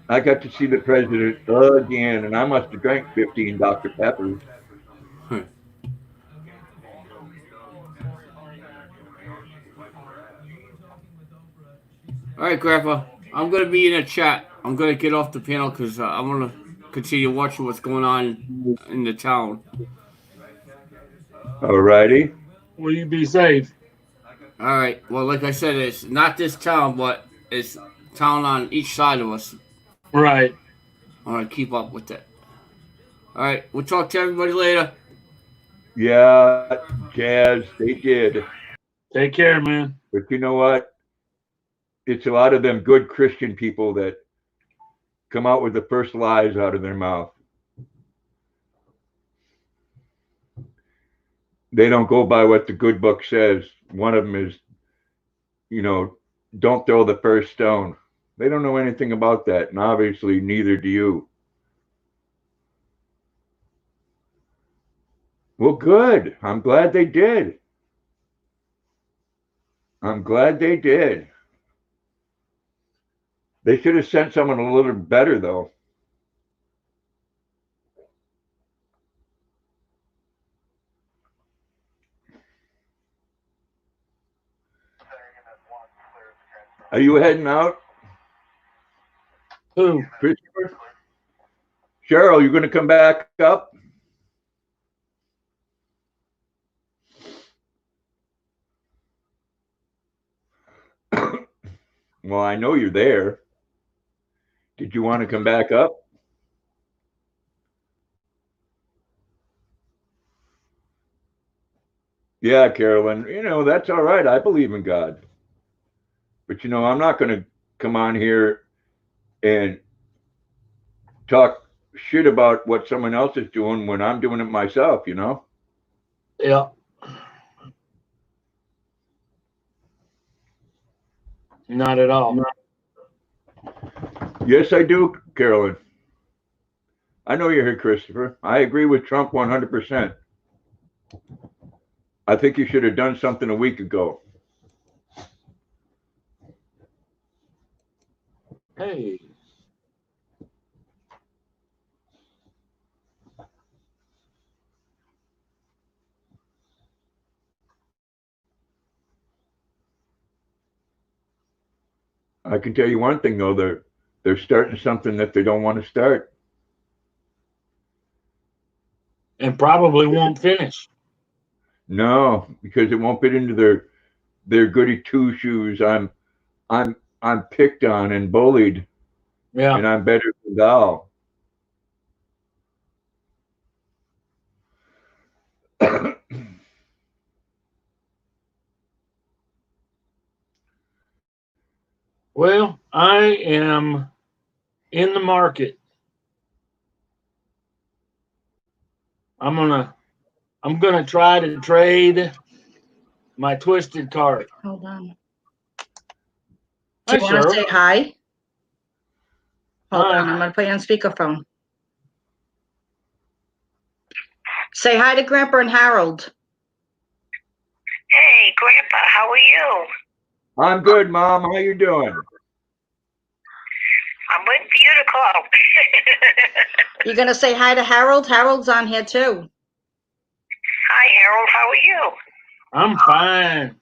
I got to see the president again, and I must have drank 15 Dr. Peppers. All right, Grandpa. I'm going to be in a chat. I'm going to get off the panel because I want to continue watching what's going on in the town. All righty. Will you be safe? All right. Well, like I said, it's not this town, but it's town on each side of us. Right. I want to keep up with it. All right. We'll talk to everybody later. Yeah, Jazz, they did. Take care, man. But you know what? It's a lot of them good Christian people that come out with the first lies out of their mouth. They don't go by what the good book says. One of them is, you know, don't throw the first stone. They don't know anything about that, and obviously neither do you. Well, good. I'm glad they did. I'm glad they did. They should have sent someone a little better, though. Are you heading out? Who? Christopher? Cheryl, you going to come back up? Well, I know you're there. Did you want to come back up? Yeah, Carolyn, you know, that's all right. I believe in God. But, you know, I'm not going to come on here and talk shit about what someone else is doing when I'm doing it myself, you know? Yeah. Not at all. Yes, I do, Carolyn. I know you're here, Christopher. I agree with Trump 100%. I think you should have done something a week ago. Hey. I can tell you one thing though, they're starting something that they don't want to start. And probably won't finish. No, because it won't fit into their goody two shoes. I'm picked on and bullied, Yeah. and I'm better than thou. Well, I am in the market. I'm gonna try to trade my twisted cart. Hold on. Hi, Do you want to Cheryl. say hi? Hold Hi. on, I'm gonna put you on speakerphone. Say hi to Grandpa and Harold. Hey, Grandpa, how are you? I'm good, Mom. How you doing? I'm waiting for you to call. You gonna say hi to Harold? Harold's on here too. Hi, Harold, how are you? I'm fine.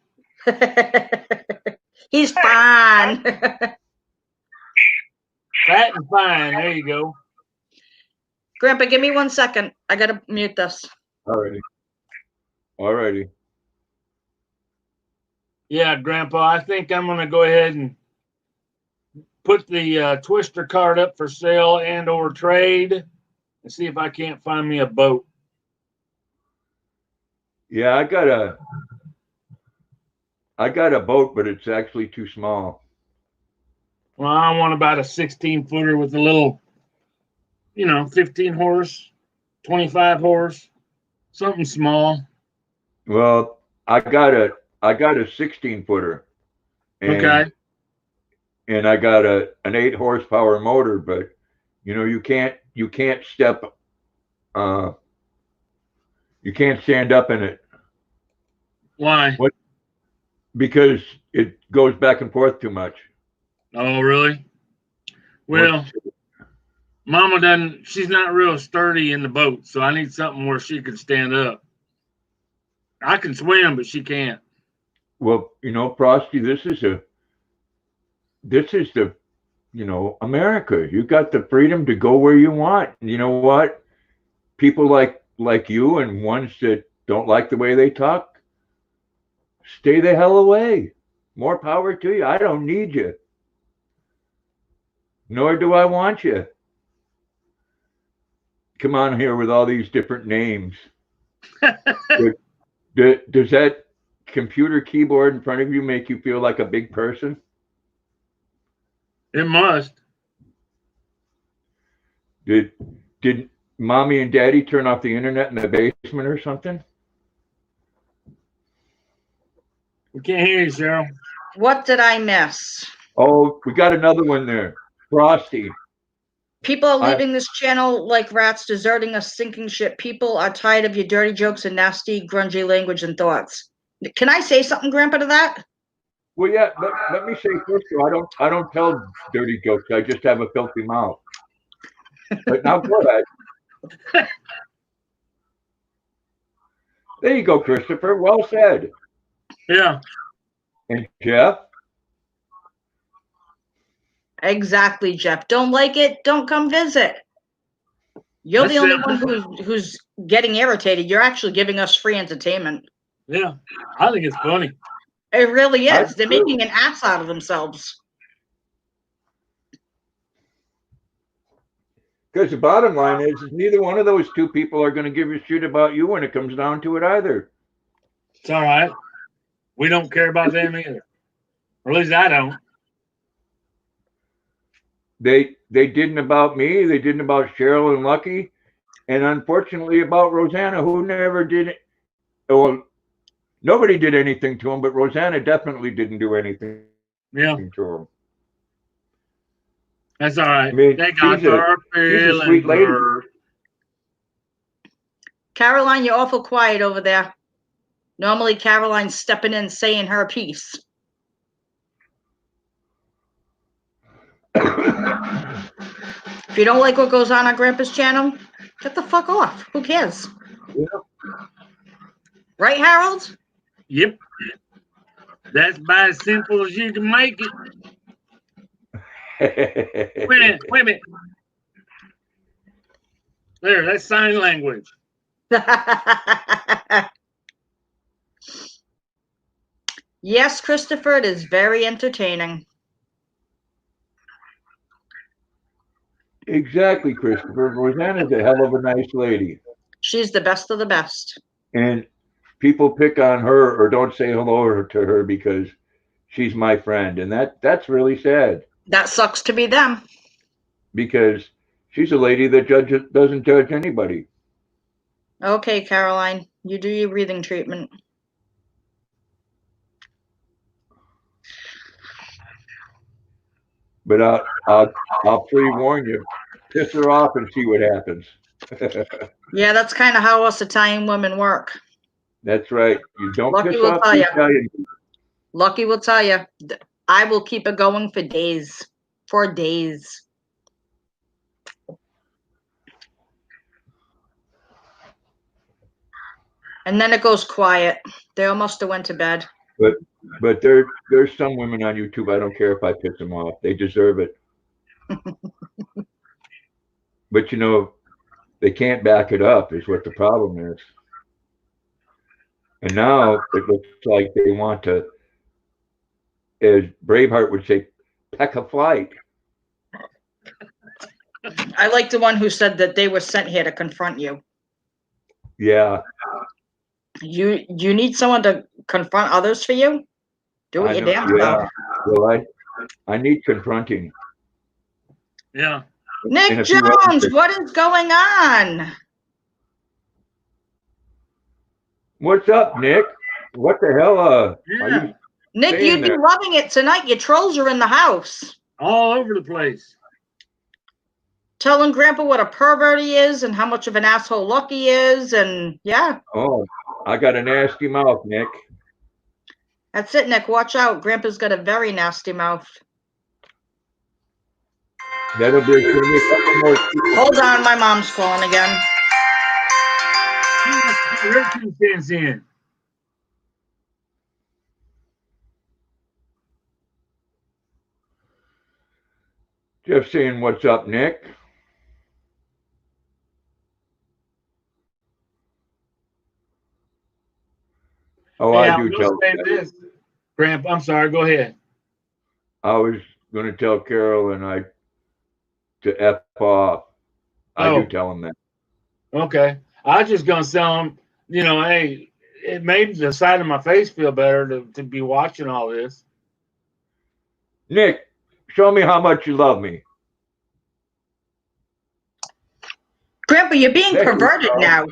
He's fine. Fat and fine. There you go. Grandpa, give me 1 second. I gotta mute this. Alrighty. Yeah, Grandpa, I think I'm gonna go ahead and put the twister cart up for sale and or trade and see if I can't find me a boat. Yeah, I got a boat, but it's actually too small. Well, I want about a 16-footer with a little, 15 horse, 25 horse, something small. Well, I got a 16-footer. Okay. And I got an 8 horsepower motor, but you can't step you can't stand up in it. Why? What? Because it goes back and forth too much. Oh, really? Well, Mama she's not real sturdy in the boat, so I need something where she can stand up. I can swim, but she can't. Well, Frosty, this is the America. You got the freedom to go where you want. And you know what? People like you and ones that don't like the way they talk, stay the hell away. More power to you. I don't need you. Nor do I want you. Come on here with all these different names. Does that computer keyboard in front of you make you feel like a big person? It must. Did Mommy and Daddy turn off the internet in the basement or something? We can't hear you, Cheryl. What did I miss? Oh, we got another one there. Frosty. People are leaving this channel like rats, deserting a sinking ship. People are tired of your dirty jokes and nasty, grungy language and thoughts. Can I say something, Grandpa, to that? Well, yeah. Let me say first, though, I don't tell dirty jokes. I just have a filthy mouth. But now go ahead. There you go, Christopher. Well said. Yeah. And Jeff? Exactly, Jeff. Don't like it? Don't come visit. You're the only one who's getting irritated. You're actually giving us free entertainment. Yeah, I think it's funny. It really is. They're making an ass out of themselves. Because the bottom line is neither one of those two people are going to give a shit about you when it comes down to it either. It's all right. We don't care about them either. Or at least I don't. They didn't about me. They didn't about Cheryl and Lucky. And unfortunately about Rosanna, who never did it. Well, nobody did anything to him, but Rosanna definitely didn't do anything to him. That's all right. I mean, They got she's a sweet lady. Caroline, you're awful quiet over there. Normally, Caroline's stepping in, saying her piece. If you don't like what goes on Grandpa's channel, get the fuck off. Who cares? Yeah. Right, Harold? Yep. That's about as simple as you can make it. Wait a minute. Wait a minute. There, that's sign language. Yes, Christopher, it is very entertaining. Exactly, Christopher. Rosanna's a hell of a nice lady. She's the best of the best. And people pick on her or don't say hello to her because she's my friend. And that's really sad. That sucks to be them. Because she's a lady that doesn't judge anybody. Okay, Caroline, you do your breathing treatment. But I'll pre-warn you, piss her off and see what happens. Yeah, that's kind of how us Italian women work. That's right. You don't Lucky piss will off tell the ya. Italian. Lucky will tell you, I will keep it going for days. For days. And then it goes quiet. They all must have went to bed. But there's some women on YouTube, I don't care if I piss them off. They deserve it. But you know, they can't back it up is what the problem is. And now it looks like they want to, as Braveheart would say, peck a flight. I like the one who said that they were sent here to confront you. Yeah. You need someone to confront others for you? Do it I your know, damn self. Well, I need confronting. Yeah. Nick And if you Jones, want- what is going on? What's up, Nick? What the hell? Are Yeah. you Nick, saying you'd be that? loving it tonight. Your trolls are in the house. All over the place. Telling Grandpa what a pervert he is and how much of an asshole Lucky is. And yeah, Oh, I got a nasty mouth, Nick. that's it, Nick. Watch out. Grandpa's got a very nasty mouth. That'll be a couple more people. Hold on. My mom's calling again. Your 2 cents in. Just saying, what's up, Nick? Oh, Hey, I I'm do gonna tell. say this. Grandpa, I'm sorry. Go ahead. I was going to tell Carol and I to F off. I Oh. do tell him that. Okay. I was just gonna tell him, you know, hey, it made the side of my face feel better to be watching all this. Nick, show me how much you love me. Grandpa, you're being Thank you, perverted Carl. now.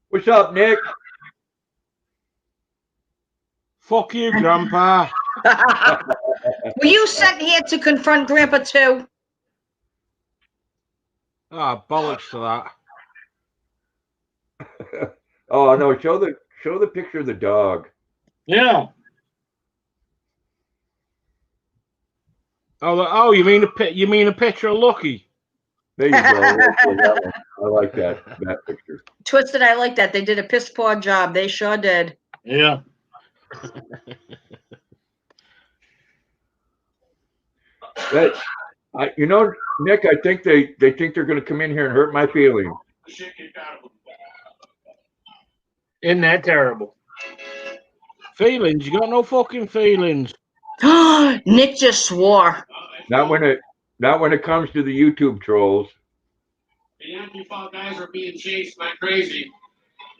What's up, Nick? Fuck you, Grandpa. Were you sent here to confront Grandpa too? Ah, bollocks to that. Oh no, show the picture of the dog. Yeah. Oh, you mean a picture of Lucky? There you go. That one. I like that picture. Twisted, I like that. They did a piss poor job. They sure did. Yeah. You know, Nick, I think they think they're going to come in here and hurt my feelings. Isn't that terrible? Feelings? You got no fucking feelings. Nick just swore. Not when it comes to the YouTube trolls. The Yankee Fall guys are being chased like crazy.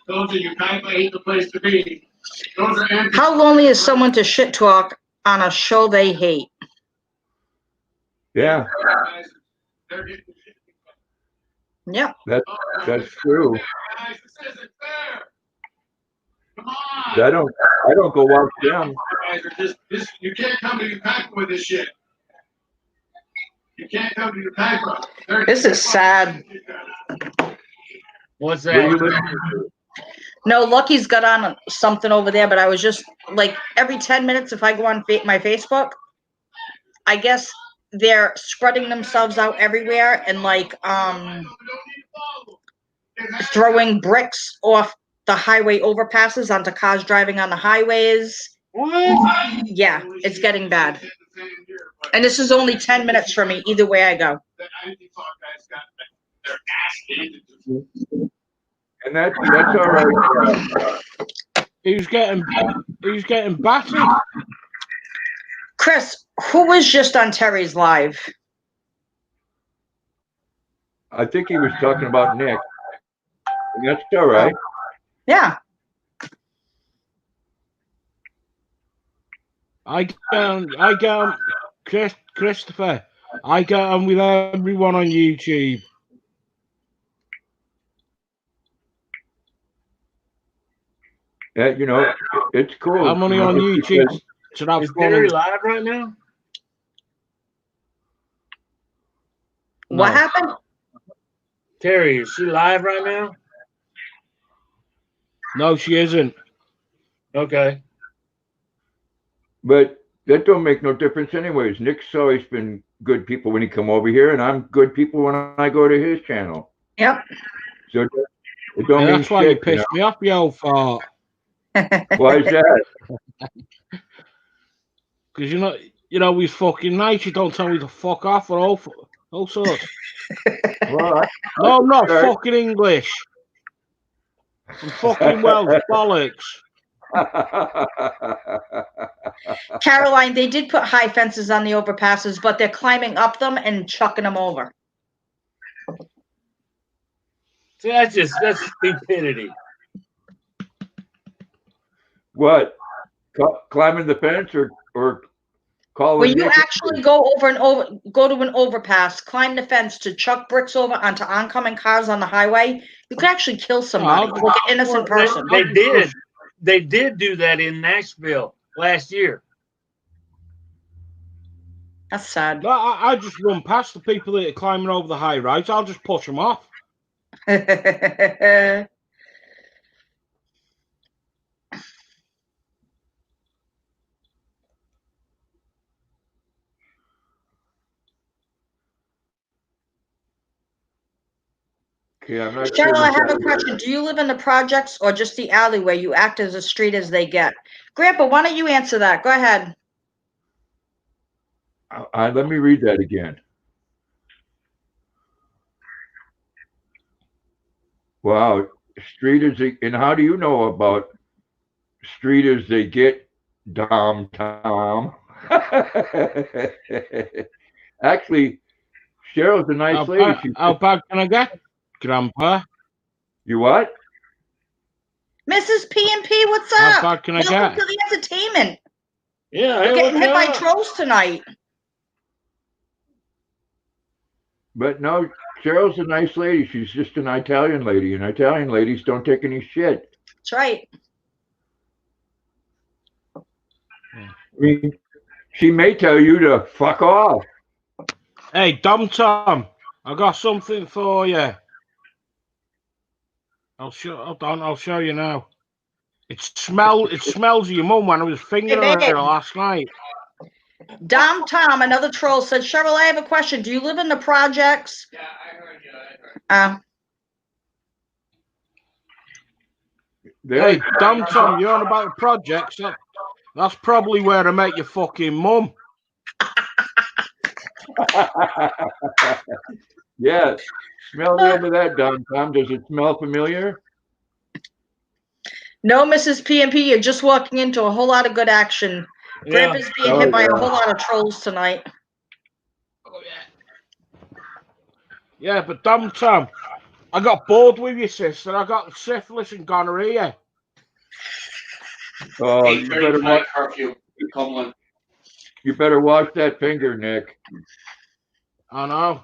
Those are you kind of hate the place to be. Those are anti- How lonely is someone to shit talk on a show they hate? Yeah, They're getting shit. Yep. that's true. Guys, this isn't fair. Come on. I don't go watch them. Guys are just you can't come to Yucatan with this shit. You can't come to Yucatan. This is sad. What's Where you that? listening to? No, Lucky's got on something over there, but I was just like every 10 minutes if I go on my Facebook, I guess they're spreading themselves out everywhere and like throwing bricks off the highway overpasses onto cars driving on the highways What? Yeah, it's getting bad. And this is only 10 minutes for me, either way I go. And that's all right. Who's getting battered? Chris, who was just on Terry's live? I think he was talking about Nick. And that's all right. Yeah. I get Christopher. I get on with everyone on YouTube. You know, it's cool. I'm only on YouTube. Is Terry live right now? What happened? Terry, is she live right now? No, she isn't. Okay. But that don't make no difference anyways. Nick's always been good people when he come over here, and I'm good people when I go to his channel. Yep. So it don't mean that's why shit, you pissed me off, you old fart. Why is that? Because you know he's fucking nice. You don't tell me to fuck off or all sorts. Well, no, I'm not fucking English. I'm fucking Welsh bollocks. Caroline, they did put high fences on the overpasses, but they're climbing up them and chucking them over. See, that's stupidity. What? Climbing the fence or calling? When you actually go to an overpass, climb the fence to chuck bricks over onto oncoming cars on the highway, you could actually kill somebody, like an innocent person. They did do that in Nashville last year. That's sad. No, I just run past the people that are climbing over the high rise. I'll just push them off. Okay, I'm not Cheryl, sure I have a question. Do you live in the projects or just the alleyway? You act as a street as they get. Grandpa, why don't you answer that? Go ahead. Let me read that again. Wow, street as they, and how do you know about street as they get, Tom? Actually, Cheryl's a nice lady. How bad can I get, Grandpa? You what? Mrs. P&P, what's up? How bad can I Welcome get? to the entertainment. Yeah, We're getting hit by trolls tonight. But no, Cheryl's a nice lady. She's just an Italian lady, and Italian ladies don't take any shit. That's right. I mean, she may tell you to fuck off. Hey, Tom, I got something for you. I'll show you now. It smells of your mum when I was fingering her last night. Dom Tom, another troll, said, Cheryl, I have a question. Do you live in the projects? Yeah, I heard you. Hey, Dom Tom, you're on about the projects. That's probably where I met your fucking mum. Yes. Smell me over that, Don Tom. Does it smell familiar? No, Mrs. P&P, you're just walking into a whole lot of good action. Yeah. Grandpa's being hit by a whole lot of trolls tonight. Oh, yeah, but Dom Tom, I got bored with you, sister. I got syphilis and gonorrhea. Oh, you better watch curfew. You better watch that finger, Nick. I know.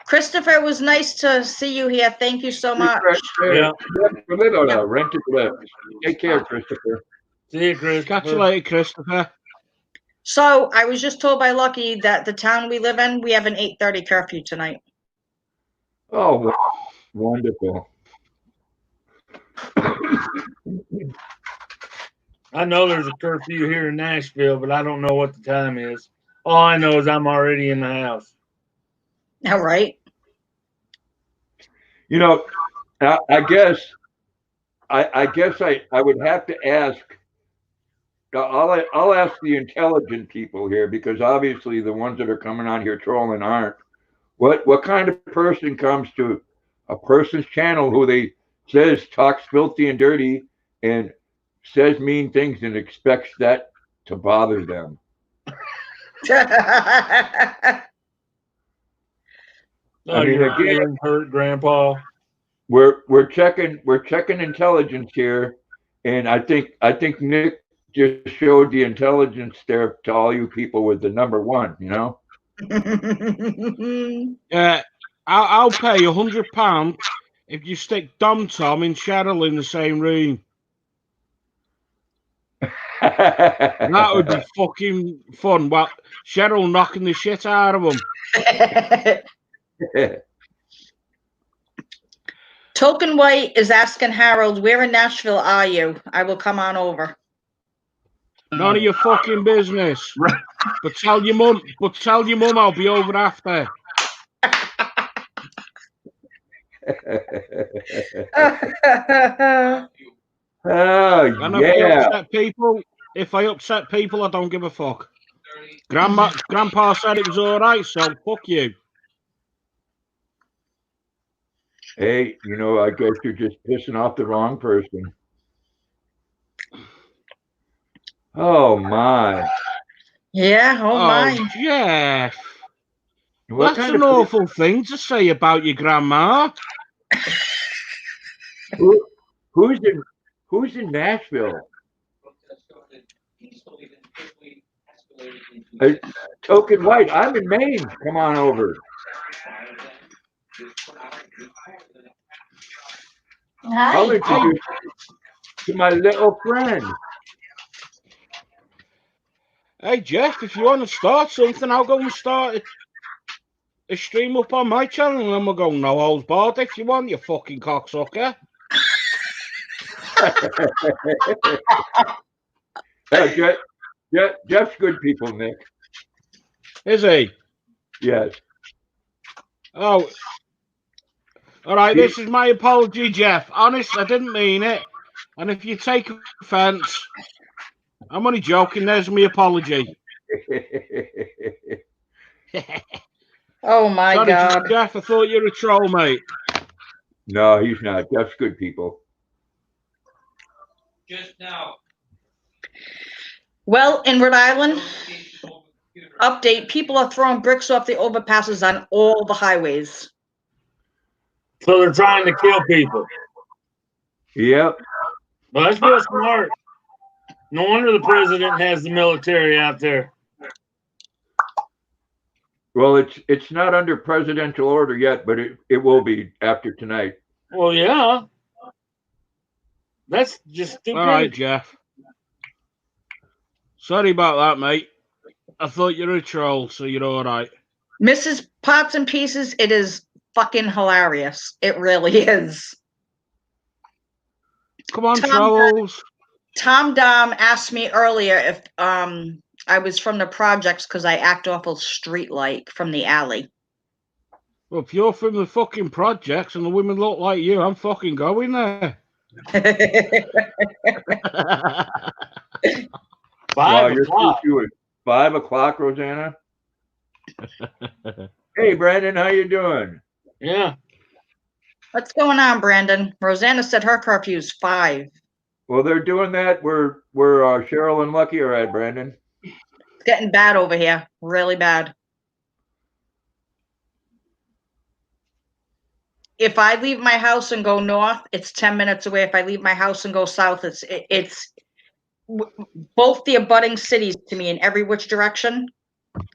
Christopher, it was nice to see you here. Thank you so much. Yeah. Rented lift. Take care, Christopher. See you, Chris. Catch you later, Christopher. So I was just told by Lucky that the town we live in, we have an 8:30 curfew tonight. Oh, wonderful. I know there's a curfew here in Nashville, but I don't know what the time is. All I know is I'm already in the house. All right. You know, I guess I would have to ask I'll ask the intelligent people here, because obviously the ones that are coming on here trolling aren't. What kind of person comes to a person's channel who they says talks filthy and dirty and says mean things and expects that to bother them? No, you're again hurt, Grandpa. We're checking intelligence here, and I think Nick just showed the intelligence there to all you people with the number one. You know. I'll pay £100 if you stick Dom Tom and Cheryl in the same room. That would be fucking fun. Well, Cheryl knocking the shit out of them. Token White is asking Harold, where in Nashville are you? I will come on over. None of your fucking business. But tell your mum I'll be over after. Oh, yeah. If I upset people, I don't give a fuck. Grandpa said it was all right, so fuck you. Hey, you know, I guess you're just pissing off the wrong person. Oh, my. Yeah, oh my. Jeff. What That's an awful thing to say about your grandma. Who's in Nashville? Token White, I'm in Maine. Come on over. I'll introduce you to my little friend. Hey, Jeff, if you want to start something, I'll go and start a stream up on my channel, and then we'll go no holds barred if you want, you fucking cocksucker. Jeff's good people, Nick. Is he? Yes. Oh. All right, this is my apology, Jeff. Honest, I didn't mean it. And if you take offense, I'm only joking. There's my apology. Oh, my Sorry, God. Jeff, I thought you were a troll, mate. No, he's not. Jeff's good people. Just now. Well, in Rhode Island, update, people are throwing bricks off the overpasses on all the highways. So they're trying to kill people. Yep. Well, that's real smart. No wonder the president has the military out there. Well, it's not under presidential order yet, but it will be after tonight. Well, yeah. That's just stupid. All right, Jeff. Sorry about that, mate. I thought you were a troll, so you're all right. Mrs. Pots and Pieces, it is fucking hilarious. It really is. Come on, trolls. Tom Dom asked me earlier if I was from the projects because I act awful street-like from the alley. Well, if you're from the fucking projects and the women look like you, I'm fucking going there. 5 o'clock. 5 o'clock, Rosanna. Hey, Brandon, how you doing? Yeah. What's going on, Brandon? Rosanna said her curfew's 5. Well, they're doing that where Cheryl and Lucky are at, Brandon. It's getting bad over here. Really bad. If I leave my house and go north, it's 10 minutes away. If I leave my house and go south, it's both the abutting cities to me in every which direction.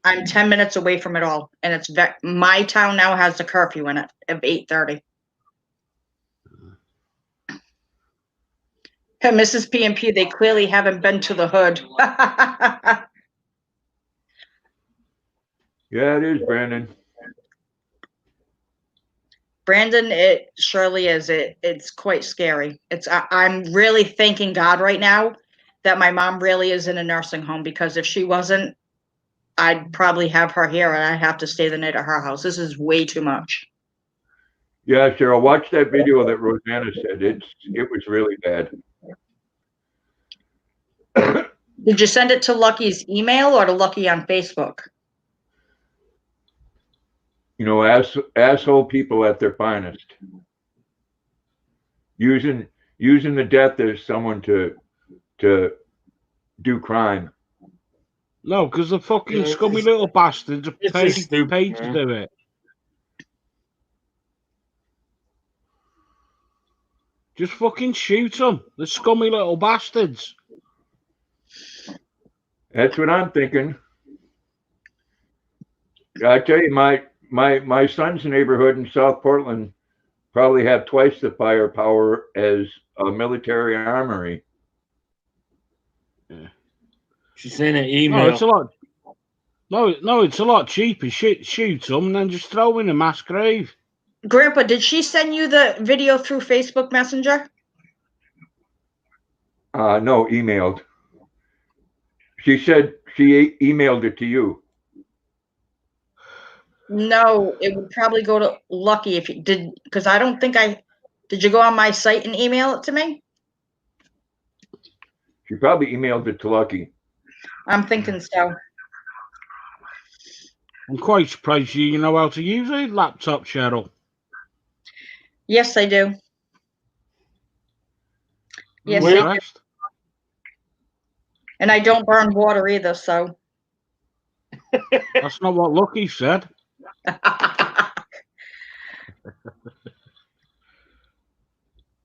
I'm 10 minutes away from it all. And it's my town now has a curfew in it of 8:30. Mrs. P&P, they clearly haven't been to the hood. Yeah, it is, Brandon. Brandon, it surely is. It's quite scary. I'm really thanking God right now that my mom really is in a nursing home, because if she wasn't, I'd probably have her here and I'd have to stay the night at her house. This is way too much. Yeah, Cheryl, watch that video that Rosanna said. It was really bad. Did you send it to Lucky's email or to Lucky on Facebook? You know, asshole people at their finest. Using the death as someone to do crime. No, because the fucking scummy little bastards are It's paid, just stupid, paid to man. do it. Just fucking shoot them. The scummy little bastards. That's what I'm thinking. I tell you, my son's neighborhood in South Portland probably have twice the firepower as a military armory. Yeah. She sent an No, email. it's a lot. No, it's a lot cheaper. Shoot them and then just throw in a mass grave. Grandpa, did she send you the video through Facebook Messenger? No, emailed. She said she emailed it to you. No, it would probably go to Lucky if you did, because I don't think did you go on my site and email it to me? She probably emailed it to Lucky. I'm thinking so. I'm quite surprised you know how to use a laptop, Cheryl. Yes, I do. Yes, I'm I do. impressed. And I don't burn water either, so. That's not what Lucky said.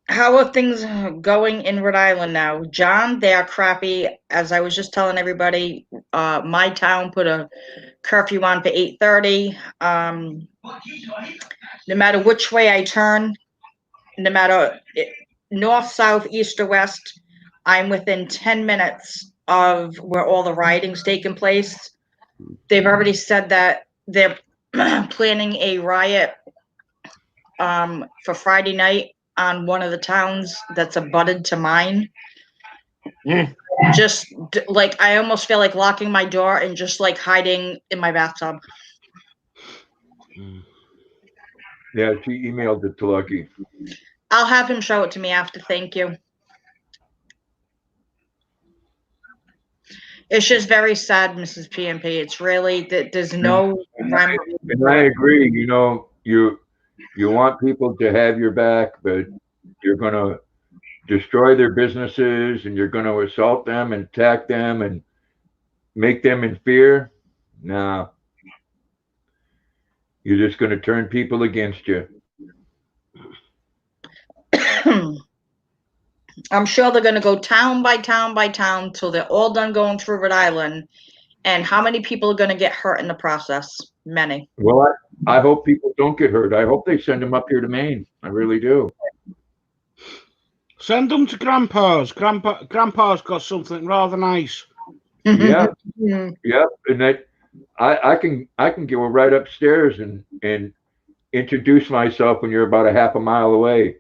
How are things going in Rhode Island now? John, they are crappy. As I was just telling everybody, my town put a curfew on for 8:30. No matter which way I turn, no matter north, south, east, or west, I'm within 10 minutes of where all the rioting's taking place. They've already said that they're planning a riot for Friday night on one of the towns that's abutted to mine. Just like, I almost feel like locking my door and just like hiding in my bathtub. Yeah, she emailed it to Lucky. I'll have him show it to me after. Thank you. It's just very sad, Mrs. PMP. It's really that there's no rhyme. And I agree. You know, you want people to have your back, but you're going to destroy their businesses and you're going to assault them and attack them and make them in fear. No. You're just going to turn people against you. I'm sure they're going to go town by town by town till they're all done going through Rhode Island. And how many people are going to get hurt in the process? Many. Well, I hope people don't get hurt. I hope they send them up here to Maine. I really do. Send them to Grandpa's. Grandpa's got something rather nice. Yeah. Yeah. And that I can go right upstairs and introduce myself when you're about a half a mile away.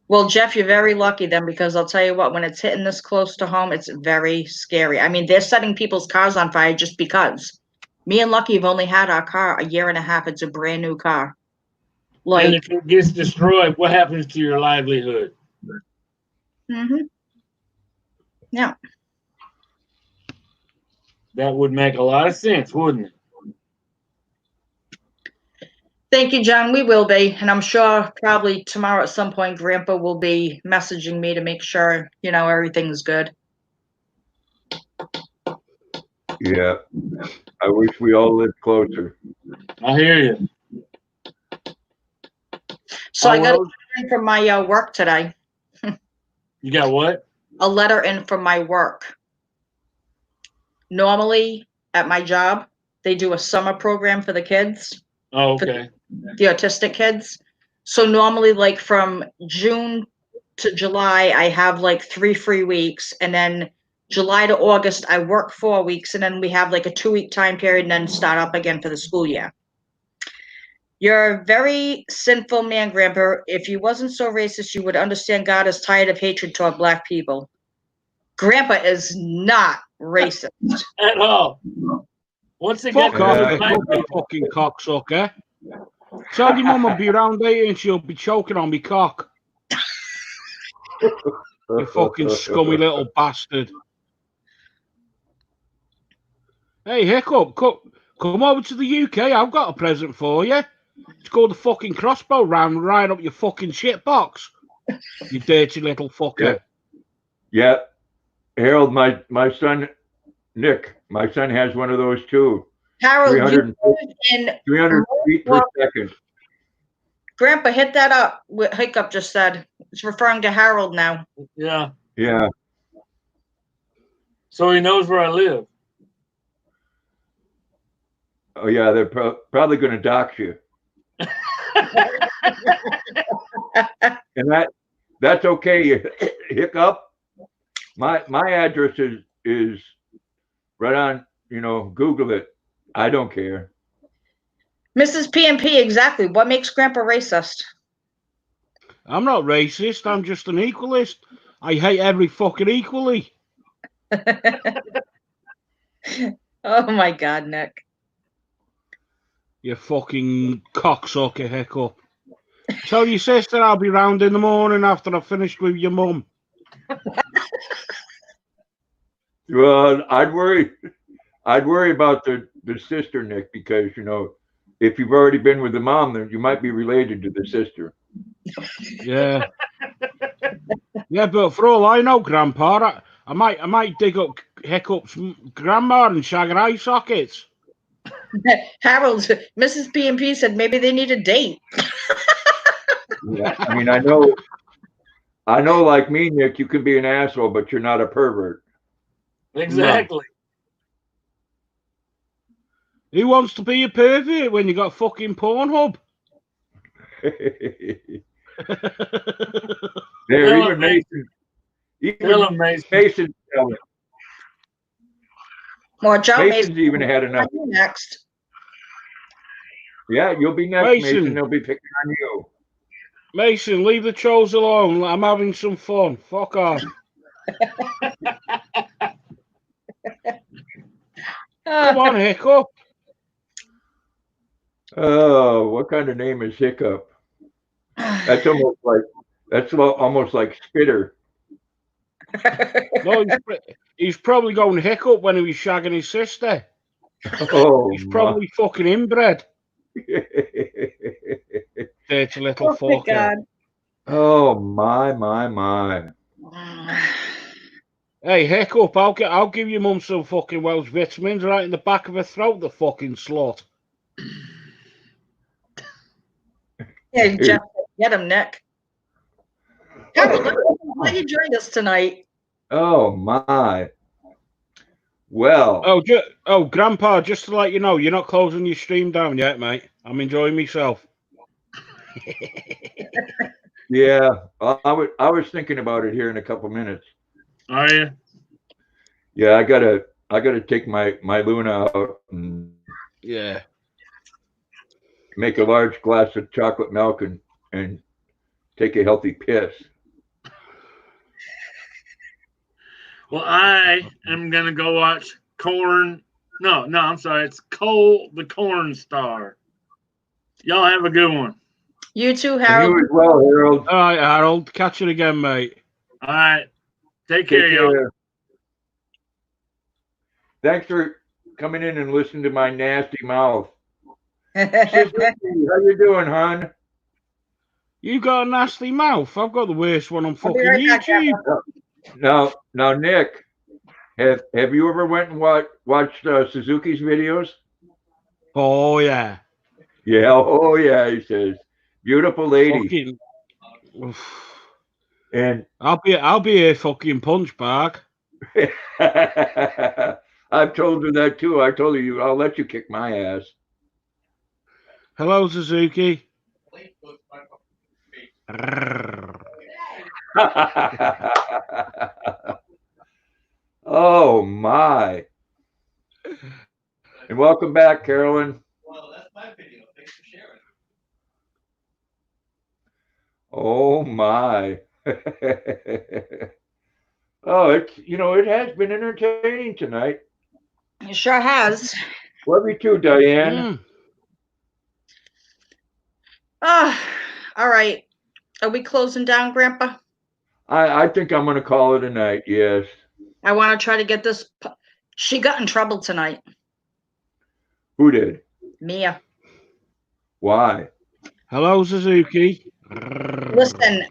Well, Jeff, you're very lucky then, because I'll tell you what, when it's hitting this close to home, it's very scary. I mean, they're setting people's cars on fire just because. Me and Lucky have only had our car a year and a half. It's a brand new car. Like, and if it gets destroyed, what happens to your livelihood? Yeah. That would make a lot of sense, wouldn't it? Thank you, John. We will be. And I'm sure probably tomorrow at some point, Grandpa will be messaging me to make sure, you know, everything's good. Yeah. I wish we all lived closer. I hear you. So I got a letter in from my work today. You got what? A letter in from my work. Normally at my job, they do a summer program for the kids. Oh, okay. The autistic kids. So normally like from June to July, I have like 3 free weeks. And then July to August, I work 4 weeks. And then we have like a 2-week time period and then start up again for the school year. You're a very sinful man, Grandpa. If you wasn't so racist, you would understand God is tired of hatred toward black people. Grandpa is not racist. At all. Once they Fuck get off, you fucking cocksucker. Tell your mum I'll be around later and she'll be choking on me cock. You fucking scummy little bastard. Hey, Hiccup, come over to the UK. I've got a present for you. It's called the fucking crossbow round right up your fucking shit box. You dirty little fucker. Yeah. Harold, my son, Nick, my son has one of those too. Harold, 300 feet per second. Grandpa, hit that up. What Hiccup just said. It's referring to Harold now. Yeah. Yeah. So he knows where I live. Oh yeah, they're probably going to dox you. And that's okay. Hiccup. My address is right on. Google it. I don't care. Mrs. PMP, exactly. What makes Grandpa racist? I'm not racist. I'm just an equalist. I hate every fucker equally. Oh my God, Nick. You fucking cocksucker, Hiccup. Tell your sister I'll be round in the morning after I've finished with your mum. Well, I'd worry about the sister, Nick, because if you've already been with the mom, then you might be related to the sister. Yeah. Yeah, but for all I know, Grandpa, I might dig up Hiccup's grandma and shag her eye sockets. Harold, Mrs. PMP said maybe they need a date. Yeah, I mean, I know, like me, Nick, you can be an asshole, but you're not a pervert. Exactly. No. Who wants to be a pervert when you got fucking Pornhub? There, even Mason. Mason. More Joe Mason's even had enough. Next. Yeah, you'll be next, Mason. They'll be picking on you. Mason, leave the trolls alone. I'm having some fun. Fuck off. Come on, Hiccup. Oh, what kind of name is Hiccup? That's almost like Spitter. No, he's probably going Hiccup when he was shagging his sister. Oh, he's probably fucking inbred. Dirty little fucker. God. Oh my. Hey, Hiccup, I'll give your mum some fucking Welsh vitamins right in the back of her throat, the fucking slut. Yeah, Jeff, get him, Nick. Harold, glad you joined us tonight. Oh my. Well. Oh, Grandpa, just to let you know, you're not closing your stream down yet, mate. I'm enjoying myself. Yeah, I was thinking about it here in a couple minutes. Are you? Yeah, I gotta take my Luna out and make a large glass of chocolate milk and take a healthy piss. Well, I am gonna go watch Corn. No, I'm sorry. It's Cole the Corn Star. Y'all have a good one. You too, Harold. You as well, Harold. All right, Harold. Catch you again, mate. All right. Take care, y'all. Thanks for coming in and listening to my nasty mouth. Suzuki, how you doing, hon? You got a nasty mouth. I've got the worst one on fucking YouTube. Now, Nick, have you ever went and watched Suzuki's videos? Oh yeah. Yeah. Oh yeah. He says, beautiful lady. And I'll be a fucking punch bag. I've told her that too. I told her I'll let you kick my ass. Hello, Suzuki. Oh my. And welcome back, Carolyn. Well, that's my video. Thanks for sharing. Oh my. Oh, it has been entertaining tonight. It sure has. Love you too, Diane. All right. Are we closing down, Grandpa? I think I'm gonna call it a night. Yes. I want to try to get this. She got in trouble tonight. Who did? Mia. Why? Hello, Suzuki. Listen,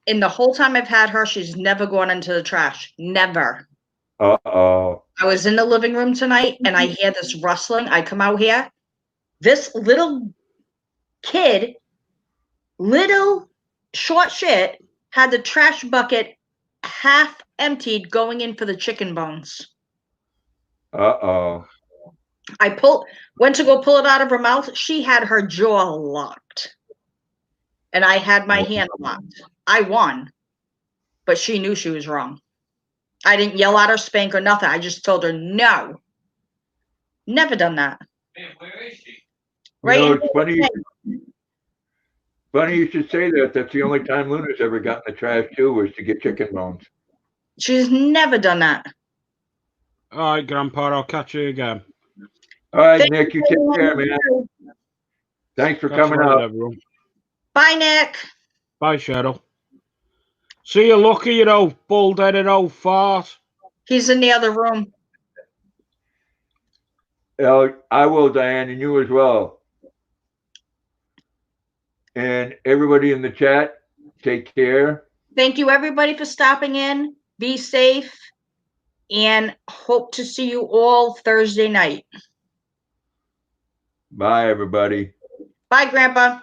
in the whole time I've had her, she's never gone into the trash. Never. Uh-oh. I was in the living room tonight and I hear this rustling. I come out here. This little kid, little short shit, had the trash bucket half emptied going in for the chicken bones. Uh-oh. I went to go pull it out of her mouth. She had her jaw locked. And I had my hand locked. I won. But she knew she was wrong. I didn't yell at her, spank or nothing. I just told her no. Never done that. Hey, where is she? Right? You know, it's funny you should say that. That's the only time Luna's ever gotten the trash too, was to get chicken bones. She's never done that. All right, Grandpa, I'll catch you again. All right, Nick, you take care, man. Thanks for coming right, out. everyone. Bye, Nick. Bye, Cheryl. See you, Lucky, you old bald-headed old fart. He's in the other room. I will, Diane, and you as well. And everybody in the chat, take care. Thank you, everybody, for stopping in. Be safe. And hope to see you all Thursday night. Bye, everybody. Bye, Grandpa.